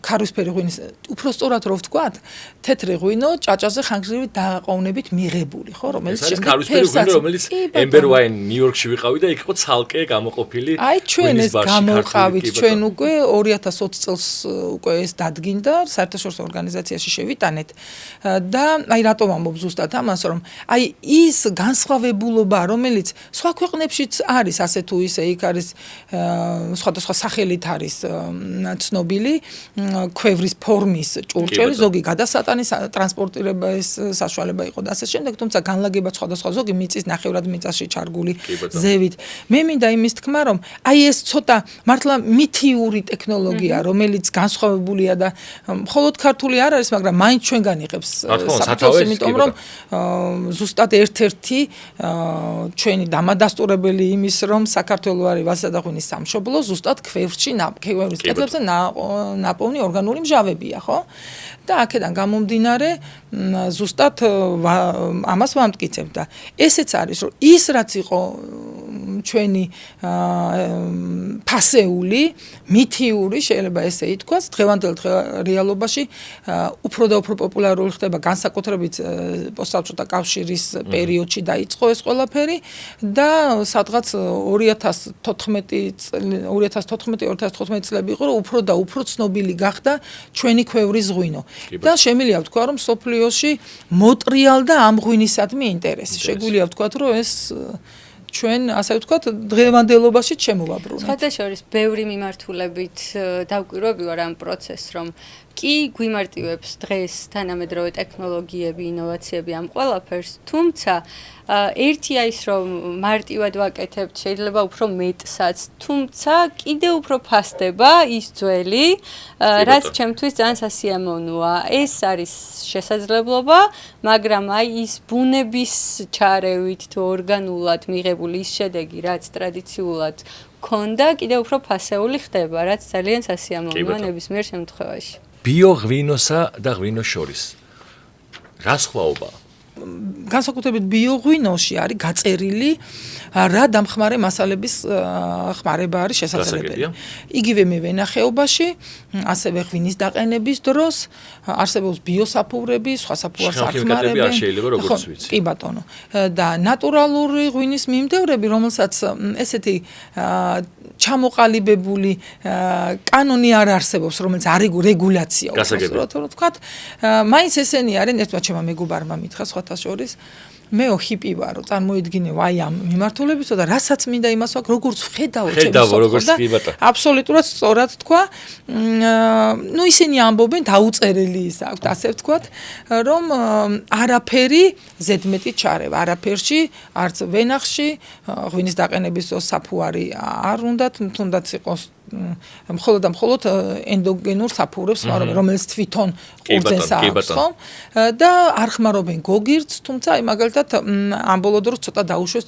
ქარვისფერი ღვინის, უფრო სწორად რო ვთქვათ, თეთრი ღვინო ჭაჭაზე ხანგრძლივი დაყოვნებით მიღებული, ხო, რომელიც ქარვისფერი ღვინო, რომელიც Amber Wine ნიუ-იორკში ვიყავი და იქ იყო ცალკე გამოყოფილი. აი ჩვენ ეს გამოვყავით, ჩვენ უკვე 2020 წელს უკვე ეს დადგინდა საერთაშორისო ორგანიზაციაში შევიტანეთ და აი რატომ ამბობ ზუსტად ამას, რომ აი ის განსხვავებულობა, რომელიც სხვა ქვეყნებშიც არის, ასე თუ ისე იქ არის სხვადასხვა სახელით არის ცნობილი ქვევრის ფორმის ჭურჭელი, ზოგი გადასატანის ტრანსპორტირების საშუალება იყო და ასე შემდეგ, თუმცა განლაგება სხვადასხვა, ზოგი მიწის ნახევრად მიწაში ჩარგული ზევით. მე მინდა იმის თქმა, რომ აი ეს ცოტა მართლა მითიური ტექნოლოგია, რომელიც განსხვავებულია და მხოლოდ ქართული არ არის, მაგრამ მაინც ჩვენგან იღებს საფრთხეს, იმიტომ რომ ზუსტად ერთ-ერთი ჩვენი დამადასტურებელი იმის, რომ საქართველოს არის ვაზა და ღვინის სამშობლო, ზუსტად ქვევრში, ქვევრის კედლებზე ნაპოვნი ორგანული მჟავებია, ხო? და აქედან გამომდინარე, ზუსტად ამას ვამტკიცებ და ესეც არის, რომ ის რაც იყო ჩვენი ფასეული, მითიური, შეიძლება ესე ითქვას, დღევანდელ რეალობაში უფრო და უფრო პოპულარული ხდება, განსაკუთრებით პოსტსაბჭოთა კავშირის პერიოდში დაიწყო ეს ყველაფერი და სადღაც 2014-2015 წლები იყო, რომ უფრო და უფრო ცნობილი გახდა ჩვენი ქვევრის ღვინო. და შემიძლია ვთქვა, რომ სოფლიოში მოტრიალდა ამ ღვინისადმი ინტერესი. შეგვიძლია ვთქვა, რომ ეს ჩვენ, ასე ვთქვათ, დღევანდელობაში შემოვაბრუნეთ. სხვადასხვა ბევრი მიმართულებით დავკვირვები ვარ ამ პროცესს, რომ კი გვიმარტივებს დღეს თანამედროვე ტექნოლოგიები, ინოვაციები ამ ყველაფერს, თუმცა ერთია ის, რომ მარტივად ვაკეთებთ, შეიძლება უფრო მეტსაც, თუმცა კიდე უფრო ფასდება ის ძველი, რაც ჩემთვის ძალიან სასიამოვნოა. ეს არის შესაძლებლობა, მაგრამ აი ის ბუნების ჩარევით თუ ორგანულად მიღებული ის შედეგი, რაც ტრადიციულად ქონდა, კიდე უფრო ფასეული ხდება, რაც ძალიან სასიამოვნოა ნებისმიერ შემთხვევაში. ბიოღვინოსა და ღვინოს შორის რა სხვაობაა? განსაკუთრებით ბიოღვინოში არის გაწერილი რა დამხმარე მასალების ხმარება არის შესაძლებელი. იგივე მევენახეობაში, ასევე ღვინის დაყენების დროს არსებობს ბიოსაფურები, სხვა საფუარს ახმარებენ. არ შეიძლება როგორც ვიცი. კი ბატონო. და ნატურალური ღვინის მიმდევრები, რომელსაც ესეთი ჩამოყალიბებული კანონი არ არსებობს, რომელიც არ რეგულაცია აქვს, ვთქვათ, მაინც ესენი არიან, ერთმა ჩემმა მეგობარმა მითხრა სხვათა შორის მეო ჰიპი ვარო, წარმოიდგინე ვაი ამ მიმართულებისა და რასაც მინდა იმას ვაკ, როგორც ვხედავ როგორც ხიბატა. აბსოლუტურად სწორად თქვა. ნუ ისინი ამბობენ დაუწერელი ის აქვს, ასე ვთქვათ, რომ არაფერი ზედმეტი ჩარევა, არაფერში, არც ვენახში, ღვინის დაყენების საფუარი არ უნდათ, თუნდაც იყოს მხოლოდ და მხოლოდ ენდოგენურ საფუარებს ხმარობენ, რომელიც თვითონ ყურძენს აქვს, ხო? და არ ხმარობენ გოგირდს, თუმცა აი მაგალითად ამ ბოლო დროს ცოტა დაუშვეს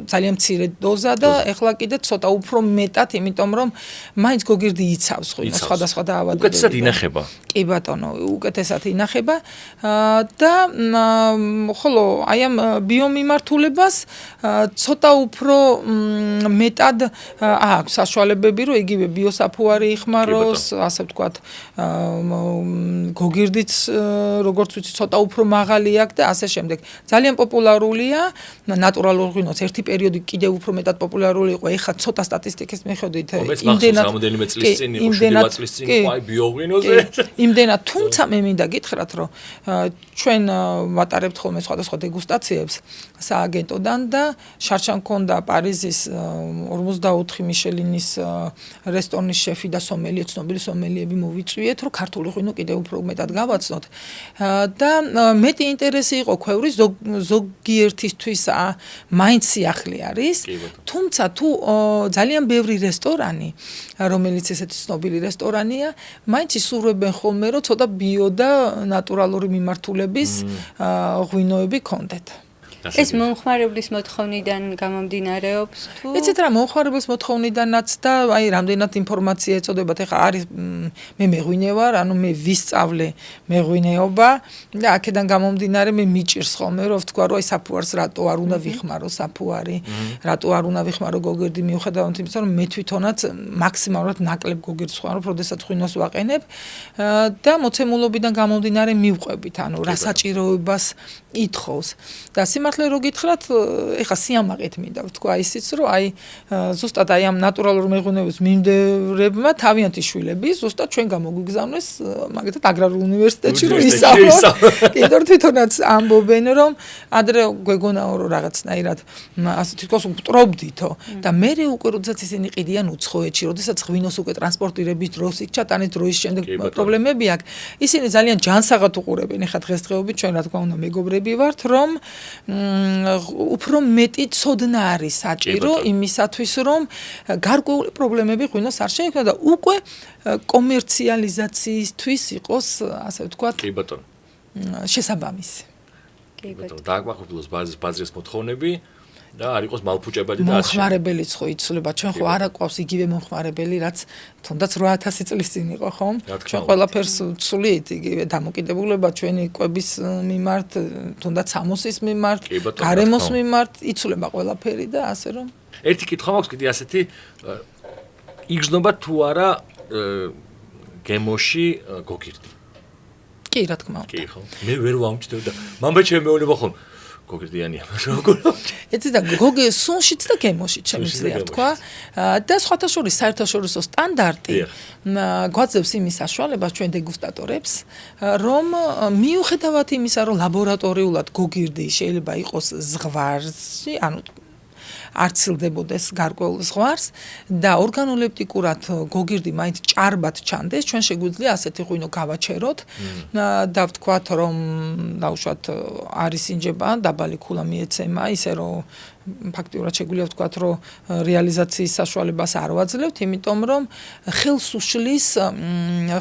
ძალიან მცირე დოზა და ეხლა კიდე ცოტა უფრო მეტად, იმიტომ რომ მაინც გოგირდი იცავს ღვინოს სხვადასხვა დაავადებები. უკეთესად ინახება. კი ბატონო, უკეთესად ინახება და ხოლო აი ამ ბიომიმართულებას ცოტა უფრო მეტად აქვს საშუალებები, რომ იგივე ბიოსაფუარი იხმაროს, ასე ვთქვათ, გოგირდიც როგორც ვიცი, ცოტა უფრო მაღალი აქვს და ასე შემდეგ. ძალიან პოპულარულია ნატურალურ ღვინოს. ერთი პერიოდი კიდევ უფრო მეტად პოპულარული იყო. ეხლა ცოტა სტატისტიკის მიხედვით, იმდენად რამოდენიმე წლის წინ იყო, 7 წლის წინ იყო აი ბიოღვინოზე. იმდენად, თუმცა მე მინდა გითხრათ, რომ ჩვენ ვატარებთ ხოლმე სხვადასხვა დეგუსტაციებს სააგენტოდან და შარშან მქონდა პარიზის 44 მიშელინის რესტორნის შეფი და სომელიე, ცნობილი სომელიები მოვიწვიეთ, რომ ქართული ღვინო კიდევ უფრო მეტად გავაცნოთ. და მეტი ინტერესი იყო ქვევრის ზოგიერთისთვის მაინც სიახლე არის, თუმცა თუ ძალიან ბევრი რესტორანი, რომელიც ესეთი ცნობილი რესტორანია, მაინც ისურვებენ ხოლმე, რომ ცოტა ბიო და ნატურალური მიმართულების ღვინოები ქონდეთ. ეს მომხმარებლის მოთხოვნიდან გამომდინარეობს თუ ეცეთ რა მომხმარებლის მოთხოვნიდანაც და აი რამდენად ინფორმაცია ეწოდებათ ეხლა არის მე მეღვინე ვარ ანუ მე ვისწავლე მეღვინეობა და აქედან გამომდინარე მე მიჭირს ხოლმე რომ ვთქვა რომ აი საფუარს რატო არ უნდა ვიხმარო საფუარი რატო არ უნდა ვიხმარო გოგირდი მიუხედავად იმისა რომ მე თვითონაც მაქსიმალურად ნაკლებ გოგირდს ვხმარო როდესაც ღვინოს ვაყენებ და მოცემულობიდან გამომდინარე მივყვებით ანუ რა საჭიროებას ითხოვს და სიმართლე რო გითხრათ ეხა სიამაყით მინდა ვთქვა ისიც რომ აი ზუსტად აი ამ ნატურალურ მეღვინეობის მიმდევრებმა თავიანთი შვილები ზუსტად ჩვენ გამოგვიგზავნეს მაგალითად აგრარულ უნივერსიტეტში რომ ისწავლონ კიდევ თვითონაც ამბობენ რომ ადრე გვეგონაო რომ რაღაცნაირად ასე თვითონ მტრობდითო და მე უკვე როდესაც ისინი ყიდიან უცხოეთში როდესაც ღვინოს უკვე ტრანსპორტირების დროს ჩატანის დროის შემდეგ პრობლემები აქვს ისინი ძალიან ჯანსაღად უყურებენ ეხა დღესდღეობით ჩვენ რა თქმა უნდა მეგობრები ვართ რომ უფრო მეტი ცოდნა არის საჭირო იმისათვის რომ გარკვეული პრობლემები ღვინოს არ შეექმნა და უკვე კომერციალიზაციისთვის იყოს ასე ვთქვათ კი ბატონო შესაბამისი კი ბატონო დააგვაყოფილოს ბაზრის მოთხოვნები და არ იყოს მალფუჭებადი და მომხმარებელიც ხო იცვლება ჩვენ ხო არ აკვავს იგივე მომხმარებელი რაც თუნდაც 8000 წლის წინ იყო ხომ ჩვენ ყველაფერს ვცვლით იგივე დამოკიდებულება ჩვენი კვების მიმართ თუნდაც სამოსის მიმართ გარემოს მიმართ იცვლება ყველაფერი და ასე რომ ერთი კითხვა მაქვს კიდე ასეთი იგრძნობა თუ არა გემოში გოგირდი კი რა თქმა უნდა კი ხო მე ვერ ვამჩნევ და მამბაჩე მეუბნება ხომ გოგირდიანია როგორ ეცი და გოგე სუნშიც და გემოშიც შემიძლია თქვა და სხვათა შორის საერთაშორისო სტანდარტი გვაძლევს იმის საშუალებას ჩვენ დეგუსტატორებს რომ მიუხედავად იმისა რომ ლაბორატორიულად გოგირდი შეიძლება იყოს ზღვარში ანუ არ ცილდებოდეს გარკვეულ ზღვარს და ორგანოლეპტიკურად გოგირდი მაინც ჭარბად ჩანდეს ჩვენ შეგვიძლია ასეთი ღვინო გავაჩეროთ და ვთქვათ რომ დაუშვათ არის ინჯება დაბალი ქულა მიეცემა ისე რომ ფაქტიურად შეგვიძლია ვთქვათ რომ რეალიზაციის საშუალებას არ ვაძლევთ იმიტომ რომ ხელს უშლის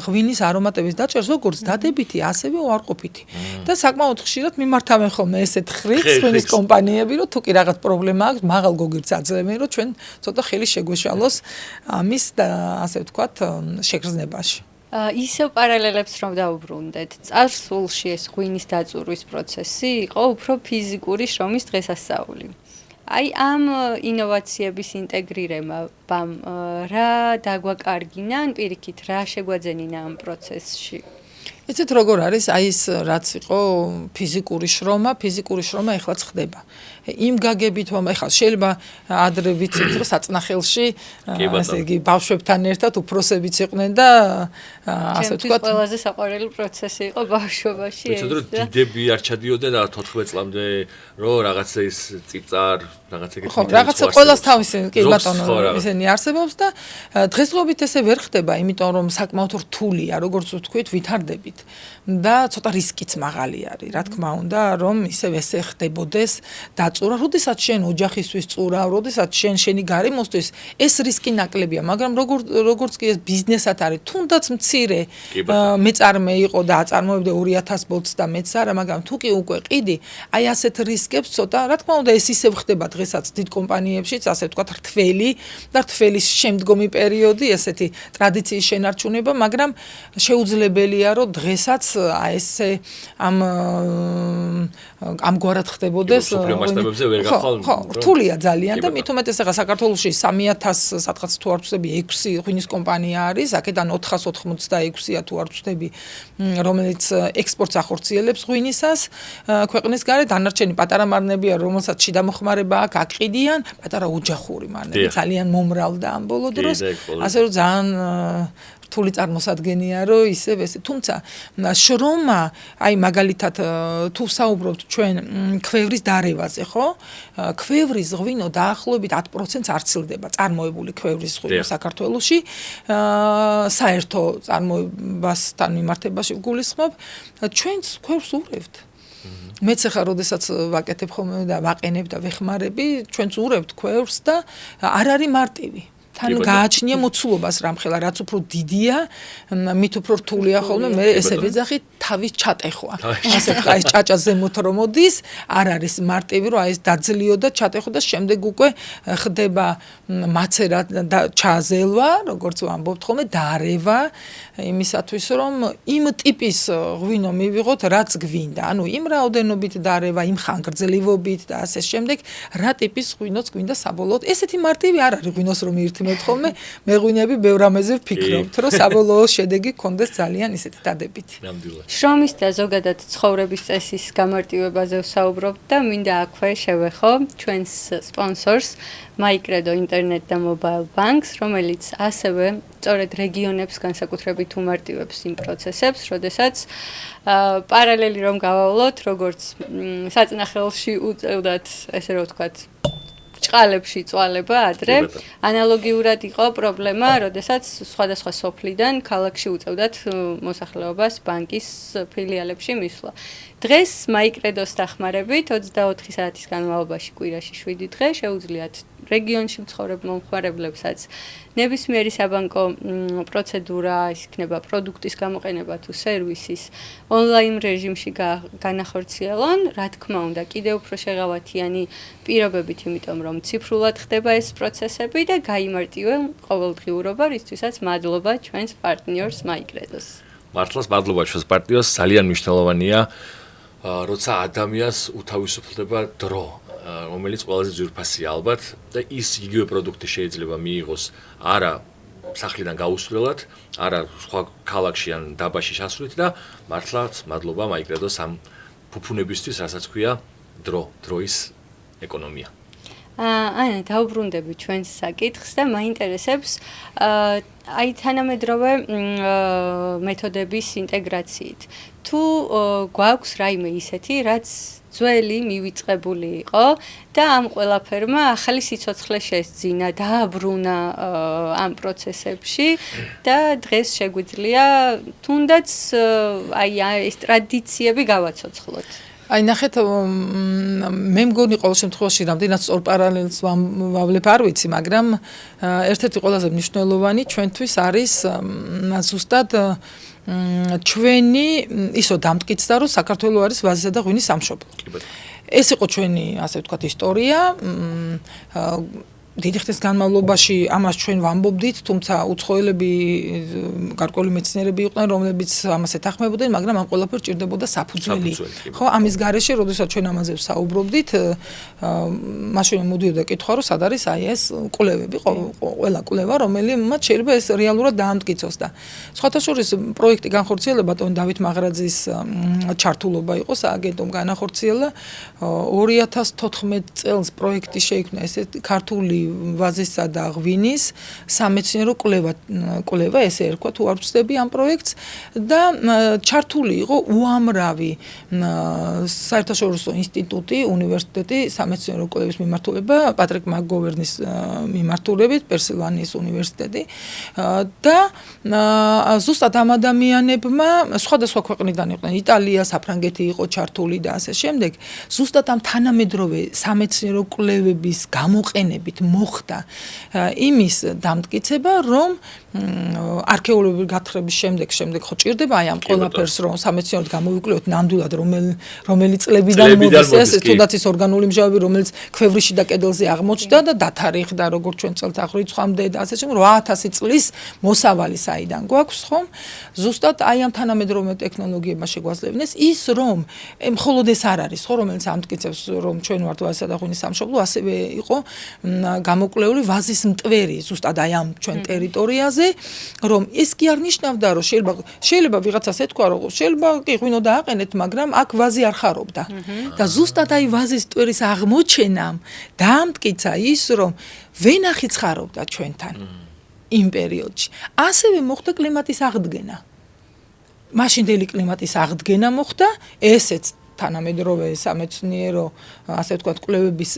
ღვინის არომატების დაჭერს როგორც დადებითი ასევე უარყოფითი და საკმაოდ ხშირად მიმართავენ ხოლმე ესეთ ხრიქს ღვინის კომპანიები რომ თუ კი რაღაც პრობლემა აქვს მაღალ გოგირდს აძლევენ რომ ჩვენ ცოტა ხელი შეგვეშალოს ამის და ასე ვთქვათ შეგრძნებაში ისევ პარალელებს რომ დაუბრუნდეთ. წარსულში ეს ღვინის დაწურვის პროცესი იყო უფრო ფიზიკური შრომის დღესასწაული. აი ამ ინოვაციების ინტეგრირებამ რა დაგვაკარგინა, ან პირიქით რა შეგვაძენინა ამ პროცესში? იცით როგორ არის აი ეს რაც იყო ფიზიკური შრომა ეხლაც ხდება. იმ გაგებით რომ ეხლა შეიძლება ადრე ვიცით რომ საწნახელში ასე იგი ბავშვებთან ერთად უფროსებიც იყვნენ და ასე ვთქვათ ყველაზე საყვარელი პროცესი იყო ბავშვობაში. ვიცით რომ დიდები არ ჩადიოდნენ 14 წლამდე რომ რაღაცა ის წიწარ რაღაცა ხო რაღაცა ყოველას თავისი კი ბატონო ისინი არსებობს და დღესდღეობით ესე ვერ ხდება იმიტომ რომ საკმაოდ რთულია როგორც ვთქვით ვითარდებით და ცოტა რისკიც მაღალი არის რა თქმა უნდა რომ ისევ ესე ხდებოდეს დაწურვა როდესაც შენ ოჯახისთვის წურავ როდესაც შენი გარემოსთვის ეს რისკი ნაკლებია მაგრამ როგორც კი ეს ბიზნესად არის თუნდაც მცირე მეწარმე იყო და აწარმოებდა 2000 ბოლტს და მეც არა მაგრამ თუ კი უკვე ყიდი აი ასეთ რისკებს ცოტა რა თქმა უნდა ეს ისევ ხდება დღესაც დიდ კომპანიებშიც ასე ვთქვათ რთველი და რთველის შემდგომი პერიოდი ესეთი ტრადიციის შენარჩუნება მაგრამ შეუძლებელია რომ დღესაც ესე ამგვარად ხდებოდეს ხო რთულია ძალიან და მით უმეტეს ახლა საქართველოში 3000 სადღაც თუ არ ვწდები 6 ღვინის კომპანია არის აქედან 486-ია თუ არ ვწდები რომელიც ექსპორტს ახორციელებს ღვინისას ქვეყნის გარეთ დანარჩენი პატარა მარნებია რომელსაც შიდა მოხმარება აქვს აკყიდიან პატარა ოჯახური მარნები ძალიან მომრავლდა ამ ბოლო დროს ასე რომ ძალიან რთული წარმოსადგენია რომ ისევ ესე თუმცა შრომა აი მაგალითად თუ საუბრობთ ჩვენ ქვევრის დარევაზე ხო ქვევრის ღვინო დაახლოებით 10%-ს არცილდება წარმოებული ქვევრის ღვინო საქართველოში საერთო წარმოებასთან მიმართებაში ვგულისხმობ ჩვენს ქვევს ურევთ მეც ახლა როდესაც ვაკეთებ ხოლმე და ვაყენებ და ვეხმარები ჩვენც ურევთ ქვევს და არ არის მარტივი თან გააჩნია მოცულობას რამხელა რაც უფრო დიდია მით უფრო რთულია ხოლმე მე ესე ვეძახი თავის ჩატეხვა ასე ვთქვა ეს ჭაჭა ზემოთ რომ მოდის არ არის მარტივი რომ აი ეს დაძლიო და ჩატეხვა და შემდეგ უკვე ხდება მაცერა და ჩაზელვა როგორც ვამბობთ ხოლმე დარევა იმისათვის რომ იმ ტიპის ღვინო მივიღოთ რაც გვინდა ანუ იმ რაოდენობით დარევა იმ ხანგრძლივობით და ასე შემდეგ რა ტიპის ღვინოც გვინდა საბოლოოდ ესეთი მარტივი არ არის ღვინოს რომ ირთმევთ ხოლმე მე ღვინები ბევრ ამაზე ვფიქრობთ რომ საბოლოო შედეგი გქონდეს ძალიან ისეთი დადებითი ნამდვილად შრომის და ზოგადად ცხოვრების წესის გამარტივებაზე ვსაუბრობ და მინდა აქვე შევეხო ჩვენს სპონსორს MyCredo Internet და Mobile Banks, რომელიც ასევე სწორედ რეგიონებს განსაკუთრებით უმარტივებს იმ პროცესებს, როდესაც პარალელი რომ გავავლოთ, როგორც საწნახელში უწევდათ, ესე რომ ვთქვათ, ჭყალებში წვალება ადრე, ანალოგიურად იყო პრობლემა, როდესაც სხვადასხვა სოფლიდან ქალაქში უწევდათ მოსახლეობას ბანკის ფილიალებში მისვლა. დღეს MyCredo-ს დახმარებით 24 საათის განმავლობაში კვირაში 7 დღე შეუძლიათ რეგიონში მცხოვრებ მომხმარებლებსაც ნებისმიერი საბანკო პროცედურა, ის იქნება პროდუქტის გამოყენება თუ სერვისის ონლაინ რეჟიმში განახორციელონ, რა თქმა უნდა, კიდევ უფრო შეღავათიანი პირობებით, იმიტომ რომ ციფრულად ხდება ეს პროცესები და გაიმარტივენ ყოველდღიურობა, რისთვისაც მადლობა ჩვენს პარტნიორს MyCredo-ს. მართლაც მადლობა ჩვენს პარტნიორს, ძალიან მნიშვნელოვანია, როცა ადამიანს უთავისუფლდება დრო, რომელიც ყველაზე ძვირფასია ალბათ და ის იგივე პროდუქტი შეიძლება მიიღოს არა სახლიდან გაუსვლელად, არა სხვა ქალაქში ან დაბაში ჩასვლით და მართლაც მადლობა MyCredo-ს ამ ფუფუნებისთვის, რასაც ქვია დროის ეკონომია. ანა დავბრუნდები ჩვენს საკითხს და მაინტერესებს აი თანამედროვე მეთოდების ინტეგრაციით. თუ გვაქვს რაიმე ისეთი, რაც ძველი მივიწყებული იყო და ამ ყველაფერმა ახალი სიცოცხლე შესძინა, დააბრუნა ამ პროცესებში და დღეს შეგვიძლია თუნდაც აი ეს ტრადიციები გავაცოცხლოთ. აი ნახეთ მე მგონი ყოველ შემთხვევაში რამდენად სწორ პარალელს ვავლებ არ ვიცი, მაგრამ ერთ-ერთი ყველაზე მნიშვნელოვანი ჩვენთვის არის ზუსტად ჩვენი ისო დამტკიცდა რომ საქართველოს არის ვაზისა და ღვინის სამშობლო. ეს იყო ჩვენი ასე ვთქვათ ისტორია დიდი ხნის განმავლობაში ამას ჩვენ ვამბობდით, თუმცა უცხოელები, გარკვეული მეცნიერები იყვნენ, რომლებიც ამას ეთანხმებოდნენ, მაგრამ ამ ყველაფერს ჭირდებოდა საფუძველი. ხო, ამის გარეშე, როდესაც ჩვენ ამაზე ვსაუბრობდით, მაშინ მოდიოდა კითხვა, რომ სად არის აი ეს კვლევები, ყველა კვლევა, რომელიმაც შეიძლება ეს რეალურად დაამტკიცოს და სხვათა შორის პროექტი განხორციელა ბატონ დავით მაღრაძის ჩართულობა იყო სააგენტომ განახორციელა 2014 წელს პროექტი შეიქმნა ესეთ ქართული ვაზისა და ღვინის სამეცნიერო კვლევა ესე ერქვა თუ არ ვცდები ამ პროექტს და ჩართული იყო უამრავი საერთაშორისო ინსტიტუტი, უნივერსიტეტი, სამეცნიერო კვლევის მიმართულება პატრიკ მაკგოვერნის მიმართულებით, პენსილვანიის უნივერსიტეტი და ზუსტად ამ ადამიანებმა სხვადასხვა ქვეყნიდან იყვნენ, იტალია, საფრანგეთი იყო ჩართული და ასე შემდეგ. ზუსტად ამ თანამედროვე სამეცნიერო კვლევების გამოყენებით მოხდა იმის დამტკიცება, რომ არქეოლოგიური გათხრების შემდეგ ხო ჭირდება აი ამ ყველაფერს რომ სამეცნიეროდ გამოვიკვლიოთ ნამდვილად რომელი წლებიდან მოდის ეს თუნდაც ის ორგანული მჟავები რომელიც ქვევრიში და კედელზე აღმოჩნდა და დათარიღდა როგორც ჩვენ წელთაღ რიცხვამდე და ასე შემდეგ 8000 წლის მოსავალი საიდან გვაქვს ხომ ზუსტად აი ამ თანამედროვე ტექნოლოგიებმა შეგვაძლევინეს ის რომ მხოლოდ ეს არ არის ხო რომელიც ამტკიცებს რომ ჩვენ ვართ ვაზისა და ღვინის სამშობლო ასევე იყო გამოკვლეული ვაზის მტვერი ზუსტად აი ამ ჩვენ ტერიტორიაზე რომ ეს კი არ ნიშნავდა რომ შეიძლება ვიღაცას ეთქვა რომ შეიძლება კი ღვინო დააყენეთ მაგრამ აქ ვაზი არ ხარობდა და ზუსტად აი ვაზის მტვერის აღმოჩენამ დაამტკიცა ის რომ ვენახი ცხარობდა ჩვენთან იმ პერიოდში ასევე მოხდა კლიმატის აღდგენა მაშინდელი კლიმატის აღდგენა მოხდა ესეც თანამედროვე სამეცნიერო ასე ვთქვათ კვლევების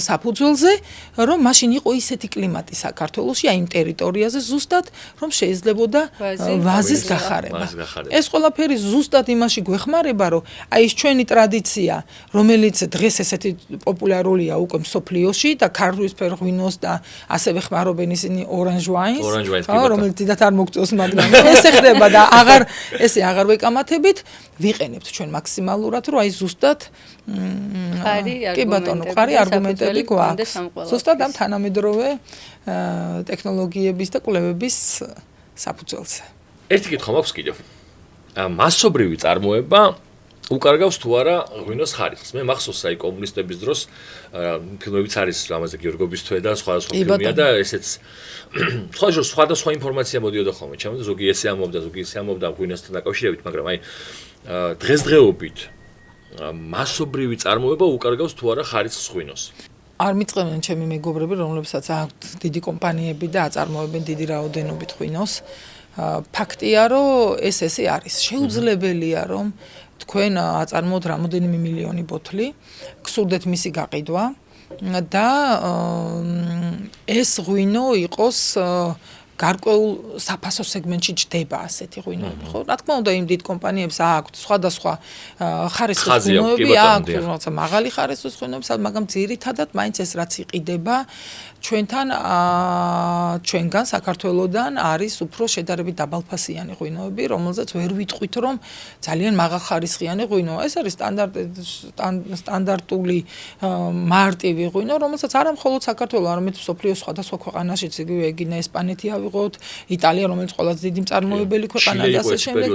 საფუძველზე რომ მაშინ იყო ისეთი კლიმატი საქართველოში აი იმ ტერიტორიაზე ზუსტად რომ შეიძლებოდა ვაზის გახარება ეს ყველაფერი ზუსტად იმაში გვეხმარება რომ აი ეს ჩვენი ტრადიცია რომელიც დღეს ესეთი პოპულარულია უკვე მსოფლიოში და ქართულისფერ ღვინოს და ასევე ხმარობენ ისინი orange wines რომელიც დიდათ არ მოგწევს მაგრამ ეს ეხება და აღარ ვეკამათებით ვიყენებთ ჩვენ მაქსიმალურად რომ აი ზუსტად კი ბატონო, ყარი არგუმენტები გვაქვს. ზუსტად ამ თანამედროვე ტექნოლოგიების და კვლევების საფუძველზე. ერთი კითხვა მაქვს კიდევ. მასობრივი წარმოება უკარგავს თუ არა ღვინოს ხარისხს. მე მახსოვს აი კომუნისტების დროს ფილმებიც არის ამაზე გიორგობის თვე და სხვადასხვა ფილმია და ესეც სხვადასხვა ინფორმაცია მოდიოდა ხოლმე. ჩემს ზოგი ესე ამბობდა, ზოგი ესე ამბობდა ღვინოსთან დაკავშირებით, მაგრამ აი დღესდღეობით მასობრივი წარმოება უკარგავს თუ არა ხარისხს ღვინოს. არ მიწყებენ ჩემი მეგობრები, რომლებსაც აქვთ დიდი კომპანიები და აწარმოებენ დიდი რაოდენობით ღვინოს. ფაქტია, რომ ესე არის. შეუძლებელია, რომ თქვენ აწარმოოთ რამოდენიმე მილიონი ბოთლი, გსურდეთ მისი გაყიდვა და ეს ღვინო იყოს გარკვეულ საფასო სეგმენტში ჯდება ასეთი ღვინოები, ხო? რა თქმა უნდა, იმ დიდ კომპანიებს აქვთ სხვადასხვა ხარისხის ღვინოები, აქვთ რაღაცა მაღალი ხარისხის ღვინოები, მაგრამ ძირითადად მაინც ეს რაც იყიდება ჩვენგან საქართველოსდან არის უფრო შედარებით დაბალფასიანი ღვინოები, რომელზეც ვერ ვიტყვით, რომ ძალიან მაღალხარისხიანი ღვინოა. ეს არის სტანდარტული მარტივი ღვინო, რომელსაც არა მხოლოდ საქართველოს, არამედ მსოფლიოს სხვადასხვა ქვეყანაშიც, იგივე ეგინა ესპანეთი ავიღოთ, იტალია, რომელიც ყველაზე დიდი მწარმოებელი ქვეყანაა და ასე შემდეგ.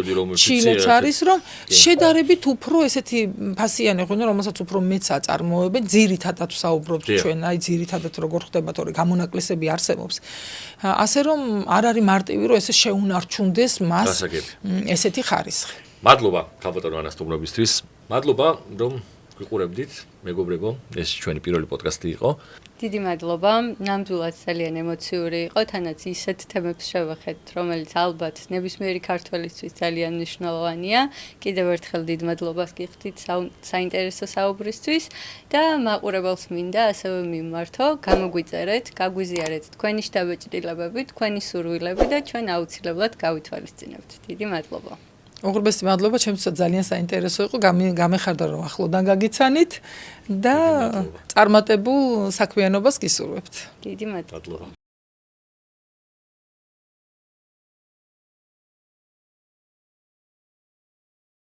ჩილეც არის, რომ შედარებით უფრო ესეთი ფასიანი ღვინო, რომელსაც უფრო მეც აწარმოებენ, ძირითადად ვსაუბრობთ ჩვენ, აი ძირითადად როგორ ხდება თორე გამონაკლისები არსებობს. ასე რომ არ არის მარტივი, რომ ესე შეუნარჩუნდეს მას ესეთი ხარისხი. მადლობა ქალბატონო ანასტუმრობისთვის. მადლობა რომ გიყურებდით, მეგობრებო, ეს ჩვენი პირველი პოდკასტი იყო. დიდი მადლობა. ნამდვილად ძალიან ემოციური იყო, თანაც ისეთ თემებს შევეხეთ, რომელიც ალბათ ნებისმიერი ქართველისთვის ძალიან მნიშვნელოვანია. კიდევ ერთხელ დიდ მადლობას გიხდით საინტერესო საუბრისთვის და მაყურებელს მინდა ასევე მიმართო, გამოგვიწერეთ, გაგვიზიარეთ თქვენი შთაბეჭდილებები, თქვენი სურვილები და ჩვენ აუცილებლად გავითვალისწინებთ. დიდი მადლობა. უღრმესი მადლობა, ჩემთვისაც ძალიან საინტერესო იყო, გამეხარდა რომ ახლოდან გაგიცანით და წარმატებულ საქმიანობას გისურვებთ. დიდი მადლობა.